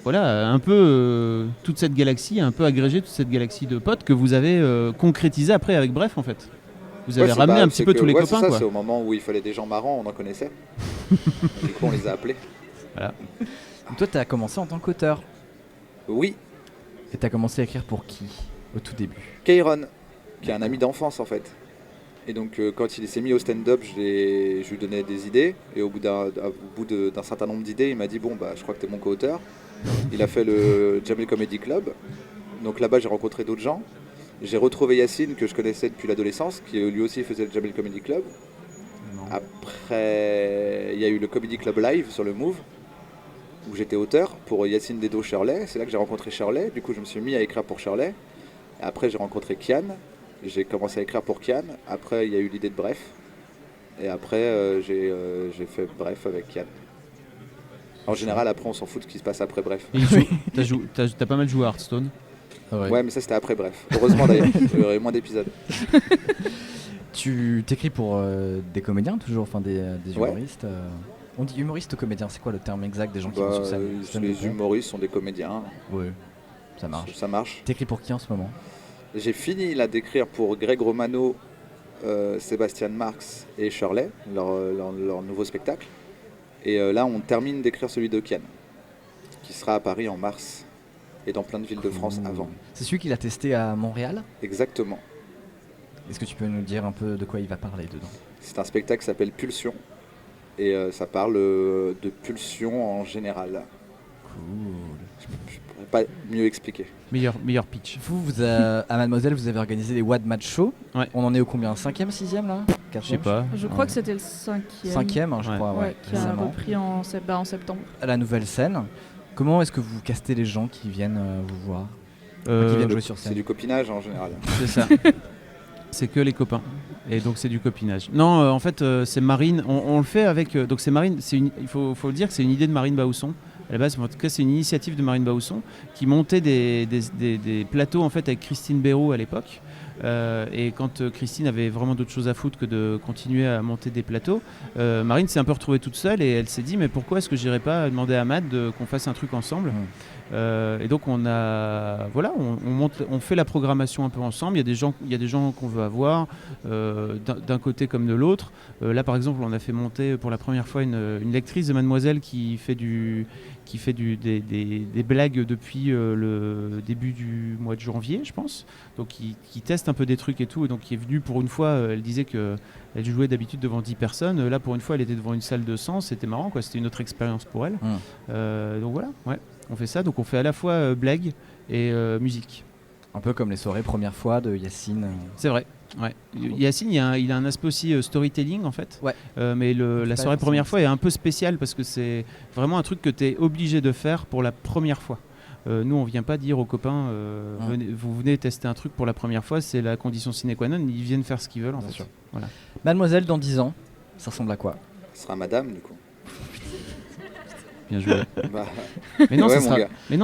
voilà, un peu toute cette galaxie, un peu agrégé toute cette galaxie de potes que vous avez concrétisé après avec Bref en fait. Vous avez ramené un petit peu tous les copains ça, quoi. C'est au moment où il fallait des gens marrants, on en connaissait. Du coup on les a appelés. Voilà. Donc toi, tu as commencé en tant qu'auteur. Oui, Et tu as commencé à écrire pour qui au tout début? Kairon, qui est un ami d'enfance en fait. Et donc quand il s'est mis au stand-up, je lui donnais des idées. Et au bout d'un certain nombre d'idées, il m'a dit bon bah je crois que tu es mon co-auteur. Il a fait le Jamel Comedy Club. Donc là-bas j'ai rencontré d'autres gens. J'ai retrouvé Yacine que je connaissais depuis l'adolescence, qui lui aussi faisait le Jamel Comedy Club. Après il y a eu le Comedy Club Live sur le Move, où j'étais auteur pour Yacine Dedo Shirley. C'est là que j'ai rencontré Shirley. Du coup je me suis mis à écrire pour Shirley. Après j'ai rencontré Kian. J'ai commencé à écrire pour Kian. Après il y a eu l'idée de Bref. Et après j'ai fait Bref avec Kian. En général après on s'en fout de ce qui se passe après Bref. T'as pas mal joué à Hearthstone. Ouais mais ça c'était après Bref. Heureusement d'ailleurs, il y aurait eu moins d'épisodes. Tu t'écris pour des comédiens toujours, enfin des humoristes. On dit humoriste ou comédien, c'est quoi le terme exact des gens qui vont sur scène? Les humoristes sont des comédiens. Oui, ça marche. Ça marche. T'écris pour qui en ce moment? J'ai fini là d'écrire pour Greg Romano, Sébastien Marx et Shirley, leur nouveau spectacle. Et là on termine d'écrire celui de Kian, qui sera à Paris en mars et dans plein de villes de France avant. C'est celui qu'il a testé à Montréal? Exactement. Est-ce que tu peux nous dire un peu de quoi il va parler dedans? C'est un spectacle qui s'appelle Pulsion et ça parle de pulsion en général. Cool. Je pourrais pas mieux expliquer. Meilleur pitch. Vous à Mademoiselle, vous avez organisé les Wad Match Show. Ouais. On en est au combien? 5e, 6e là? Je sais pas. Je crois que c'était le 5e. 5e, hein, je crois, ouais. Qui a récemment. repris en septembre. À la nouvelle scène. Comment est-ce que vous castez les gens qui viennent vous voir? Qui viennent jouer sur C'est scène? du copinage en général. C'est ça. C'est que les copains. Et donc c'est du copinage. Non, en fait, c'est Marine. On le fait avec. Donc c'est Marine. Il faut le dire que c'est une idée de Marine Baousson. À la base, en tout cas, c'est une initiative de Marine Bausson qui montait des plateaux en fait avec Christine Béroux à l'époque. Et quand Christine avait vraiment d'autres choses à foutre que de continuer à monter des plateaux, Marine s'est un peu retrouvée toute seule et elle s'est dit mais pourquoi est-ce que j'irais pas demander à Matt qu'on fasse un truc ensemble. Et donc on fait la programmation un peu ensemble. Il y a des gens qu'on veut avoir d'un côté comme de l'autre. Là par exemple on a fait monter pour la première fois une lectrice de Mademoiselle qui fait des blagues depuis le début du mois de janvier je pense. Donc qui teste un peu des trucs et tout, et donc qui est venue pour une fois, elle disait qu'elle jouait d'habitude devant 10 personnes, là pour une fois elle était devant une salle de 100, c'était marrant quoi, c'était une autre expérience pour elle. Donc voilà, ouais, on fait ça, donc on fait à la fois blague et musique. Un peu comme les soirées première fois de Yacine. C'est vrai. Ouais. Yacine, il a un aspect aussi storytelling en fait. Ouais. Mais la soirée première fois est un peu spéciale parce que c'est vraiment un truc que tu es obligé de faire pour la première fois. Nous, on vient pas dire aux copains vous venez tester un truc pour la première fois, c'est la condition sine qua non, ils viennent faire ce qu'ils veulent en fait. Voilà. Mademoiselle, dans 10 ans, ça ressemble à quoi? Ce sera madame du coup. Bien joué. Bah, mais non, ouais,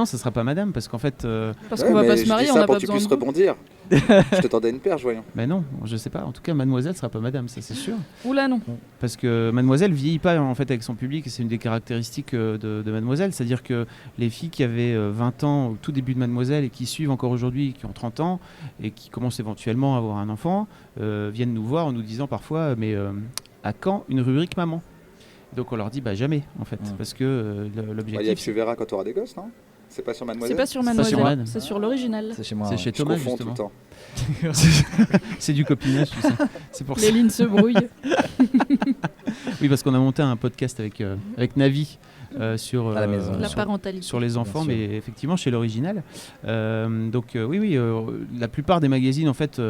ça sera pas madame parce qu'en fait. Parce qu'on va pas se marier, on a pour pas que tu besoin puisses de vous. rebondir. Je te tendais une perche, voyons. Mais non, je sais pas. En tout cas, mademoiselle sera pas madame, ça c'est sûr. Oula non. Parce que mademoiselle vieillit pas en fait avec son public et c'est une des caractéristiques de mademoiselle. C'est-à-dire que les filles qui avaient 20 ans au tout début de mademoiselle et qui suivent encore aujourd'hui, qui ont 30 ans et qui commencent éventuellement à avoir un enfant, viennent nous voir en nous disant parfois mais à quand une rubrique maman? Donc on leur dit jamais en fait parce que l'objectif. Tu verras quand tu auras des gosses, non? C'est pas sur Mademoiselle? C'est pas sur Mademoiselle, c'est sur l'original. C'est chez moi. C'est chez Thomas Je confonds justement. tout le temps. C'est du copinage tout ça. C'est pour Les ça. lignes se brouillent. Oui, parce qu'on a monté un podcast avec Navi sur À la maison. La parentalité. sur les enfants, Bien mais effectivement chez l'original. Oui, la plupart des magazines, en fait,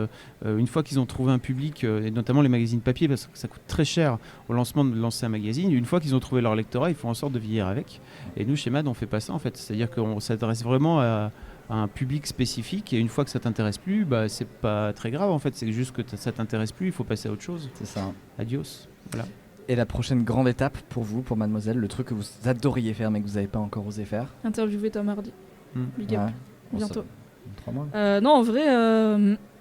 une fois qu'ils ont trouvé un public, et notamment les magazines papier, parce que ça coûte très cher au lancement de lancer un magazine, une fois qu'ils ont trouvé leur lectorat, ils font en sorte de vieillir avec. Et nous, chez MAD, on fait pas ça, en fait. C'est-à-dire qu'on s'adresse vraiment à un public spécifique, et une fois que ça t'intéresse plus, c'est pas très grave, en fait. C'est juste que ça t'intéresse plus, il faut passer à autre chose. C'est ça. Adios. Voilà. Et la prochaine grande étape pour vous, pour Mademoiselle, le truc que vous adoriez faire mais que vous n'avez pas encore osé faire? Interviewer Tom Hardy. Big up. Ouais. Bon, Bientôt. 3 mois. Non, en vrai,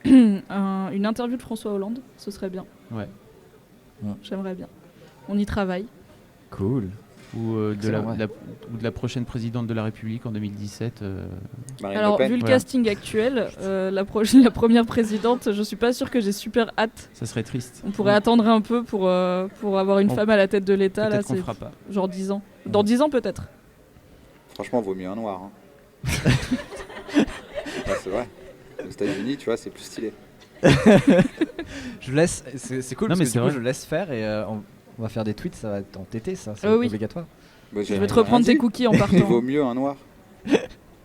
une interview de François Hollande, ce serait bien. Ouais. J'aimerais bien. On y travaille. Cool. Ou de Excellent, ouais. ou de la prochaine présidente de la République en 2017. Marine Alors, Le Pen. vu le Voilà. casting actuel, la première présidente, je suis pas sûre que j'ai super hâte. Ça serait triste. On pourrait attendre un peu pour avoir une femme à la tête de l'État. Là, Peut-être qu'on c'est fera pas. genre 10 ans. Dans 10 ans, peut-être. Franchement, vaut mieux un noir. Hein. Ouais, c'est vrai. Aux États-Unis, tu vois, c'est plus stylé. Je laisse, c'est cool Non, parce mais que c'est du coup, vrai. je laisse faire et on va faire des tweets, ça va être en TT, ça, c'est Oui. obligatoire. Bah, Je vais te reprendre tes cookies en Il partant. vaut mieux un noir. Non,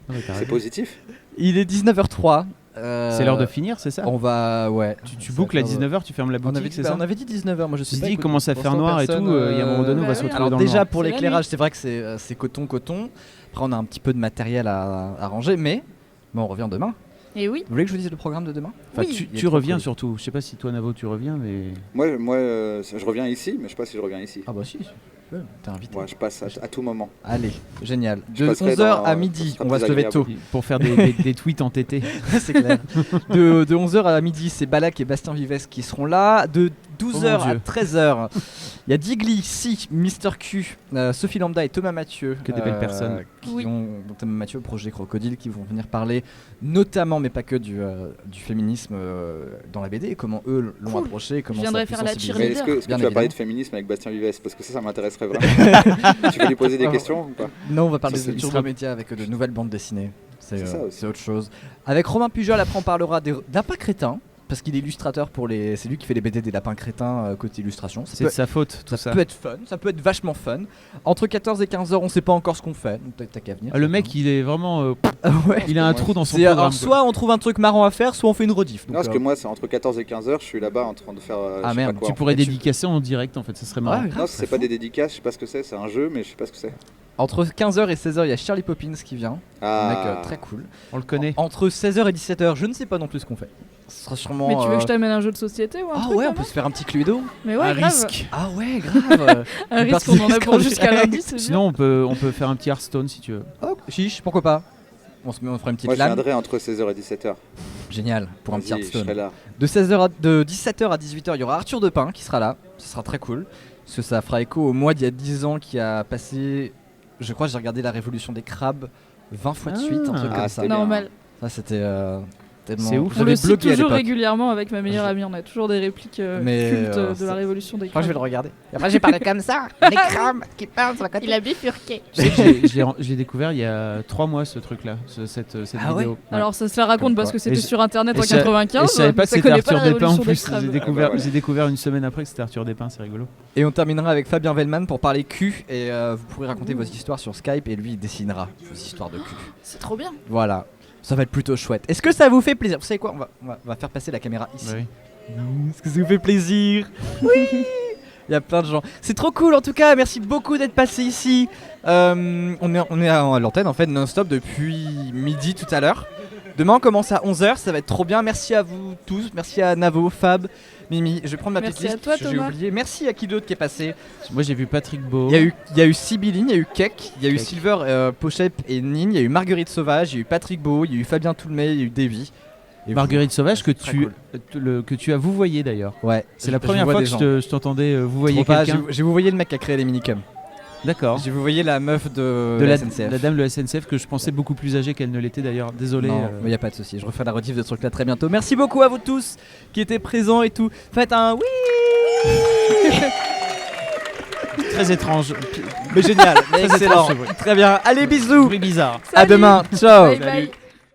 mais t'as C'est raison. positif. Il est 19h03. C'est l'heure de finir, c'est ça? On va, ouais. Tu boucles à 19h, tu fermes la On avait, boutique, dit, c'est ça? on avait dit 19h, moi je Tu sais te pas. dis, il écoute, commence à pour faire 100 noir et tout, personnes, il y a un moment donné, on va bah se oui, retrouver Alors dans le déjà noir. pour C'est la l'éclairage, c'est vrai que c'est coton. Après on a un petit peu de matériel à ranger, mais on revient demain. Et oui. Vous voulez que je vous dise le programme de demain? Enfin, Oui. tu reviens surtout. Je sais pas si toi, Navo, tu reviens, mais. Moi, je reviens ici, mais je sais pas si je reviens ici. Ah bah si, t'es invité. Ouais, je passe à tout moment. Allez, génial. Je De passerai 11h à ce midi, sera on va plus se lever tôt. Pour faire des tweets entêtés. C'est clair. De 11h à midi, c'est Balak et Bastien Vives qui seront là. De 12h mon à Dieu. 13h, il y a Digli, Si, Mr Q, Sophie Lambda et Thomas Mathieu. Que des belles personnes. Oui. Dont Thomas Mathieu, Projet Crocodile, qui vont venir parler notamment, mais pas que, du féminisme dans la BD, et comment eux l'ont Cool. approché, et comment Je viendrai ça a pu faire la sensibiliser. Mais cheerleader. est-ce que Bien tu vas parler évidemment. de féminisme avec Bastien Vives? Parce que ça m'intéresserait vraiment. Tu veux lui poser des questions ou pas? Non, on va parler Ça, de il Turbo sera- Média avec de nouvelles bandes dessinées. C'est ça aussi. C'est autre chose. Avec Romain Pujol, après on parlera d'un pas crétin. Parce qu'il est illustrateur c'est lui qui fait les BD des lapins crétins côté illustration. C'est de sa faute, tout ça. peut être fun, ça peut être vachement fun. Entre 14 et 15h, on sait pas encore ce qu'on fait. Donc t'as qu'à venir. Ah, le mec, il est vraiment. ouais. Il a un trou dans son C'est, programme. alors, soit on trouve un truc marrant à faire, soit on fait une rediff. Non, parce que moi, c'est entre 14 et 15h, je suis là-bas en train de faire. je sais merde, pas quoi, Tu en pourrais fait. dédicacer en direct, en fait, ça serait marrant. Ouais, grave, Non, c'est c'est pas fou. des dédicaces, je sais pas ce que c'est un jeu, mais je sais pas ce que c'est. Entre 15h et 16h, il y a Charlie Poppins qui vient. Un mec Ah, très cool. On le connaît. Entre 16h et 17h, je ne sais pas non plus ce qu'on fait. Ce sera sûrement. Mais tu veux que je t'amène un jeu de société ou un Ah truc ouais, on comme peut ça se faire un petit Cluedo. Mais ouais, un grave. risque. Ah ouais, grave. Un Une risque, on en a partie pour risque jusqu'à en lundi, c'est bien. Sinon, on peut faire un petit Hearthstone si tu veux. Oh, chiche, pourquoi pas. On fera une petite Moi, je LAN. viendrai entre 16h et 17h. Génial, pour un petit Vas-y, je Hearthstone. serai là. De 17h à 18h, il y aura Arthur Depin qui sera là. Ce sera très cool. Parce que ça fera écho au mois d'il y a 10 ans qui a passé. Je crois que j'ai regardé la révolution des crabes 20 fois de suite, un truc Ah, comme ça. c'était bien. Normal. Ça, c'était tellement. C'est ouf. On le J'avais cite bloqué à toujours l'époque. régulièrement avec ma meilleure Je- amie. On a toujours des répliques Mais, cultes de ça- la révolution des Moi, je vais le crabes. regarder. Et après, j'ai parlé comme ça. Les crabes qui parlent sur la côté. a bifurqué. Je sais que je l'ai découvert il y a 3 mois ce truc-là, cette Ah ouais vidéo. Ouais. Alors ça se la raconte Comme parce quoi. que c'était Et sur internet et en je sa- 95. Et je savais pas mais que ça c'était connaît pas Arthur la Despins en révolution des plus. crabes. J'ai découvert une semaine après que c'était Arthur Despins, c'est rigolo. Et on terminera avec Fabien Vellman pour parler cul. Et vous pourrez raconter vos histoires sur Skype. Et lui, il dessinera vos histoires de cul. C'est trop bien. Voilà. Ça va être plutôt chouette. Est-ce que ça vous fait plaisir? Vous savez quoi, on va faire passer la caméra ici. Bah oui. Est-ce que ça vous fait plaisir? Oui. Il y a plein de gens. C'est trop cool en tout cas. Merci beaucoup d'être passé ici. On est à l'antenne en fait non-stop depuis midi tout à l'heure. Demain on commence à 11h. Ça va être trop bien. Merci à vous tous. Merci à Navo, Fab, Mimi. Je vais prendre ma Merci petite à liste. toi, parce que j'ai Thomas. oublié. Merci à qui d'autre qui est passé. Moi j'ai vu Patrick Beau. Il y a eu Sibylline, il y a eu Keck, il y a eu Keck. Silver, Pochep et Nin. Il y a eu Marguerite Sauvage, il y a eu Patrick Beau, il y a eu Fabien Toulmé, il y a eu Davy. Et Marguerite Sauvage que c'est très que tu as vous voyé d'ailleurs. Ouais. C'est la Je première vois fois des que gens. je t'entendais vous voyez Trop pas, quelqu'un. j'ai vous voyé le mec qui a créé les minicums. D'accord. J'ai vous voyé la meuf de De la la, SNCF. la dame de la SNCF que je pensais beaucoup plus âgée qu'elle ne l'était d'ailleurs. Désolé. Non, mais y a pas de souci. Je referai la rediff de ce truc là très bientôt. Merci beaucoup à vous tous qui étaient présents et tout. Faites un oui. Très étrange. Mais génial, mais Très excellent. étrange, ce bruit. Très bien. Allez bisous. Bruit bizarre. À demain. Ciao. Bye bye.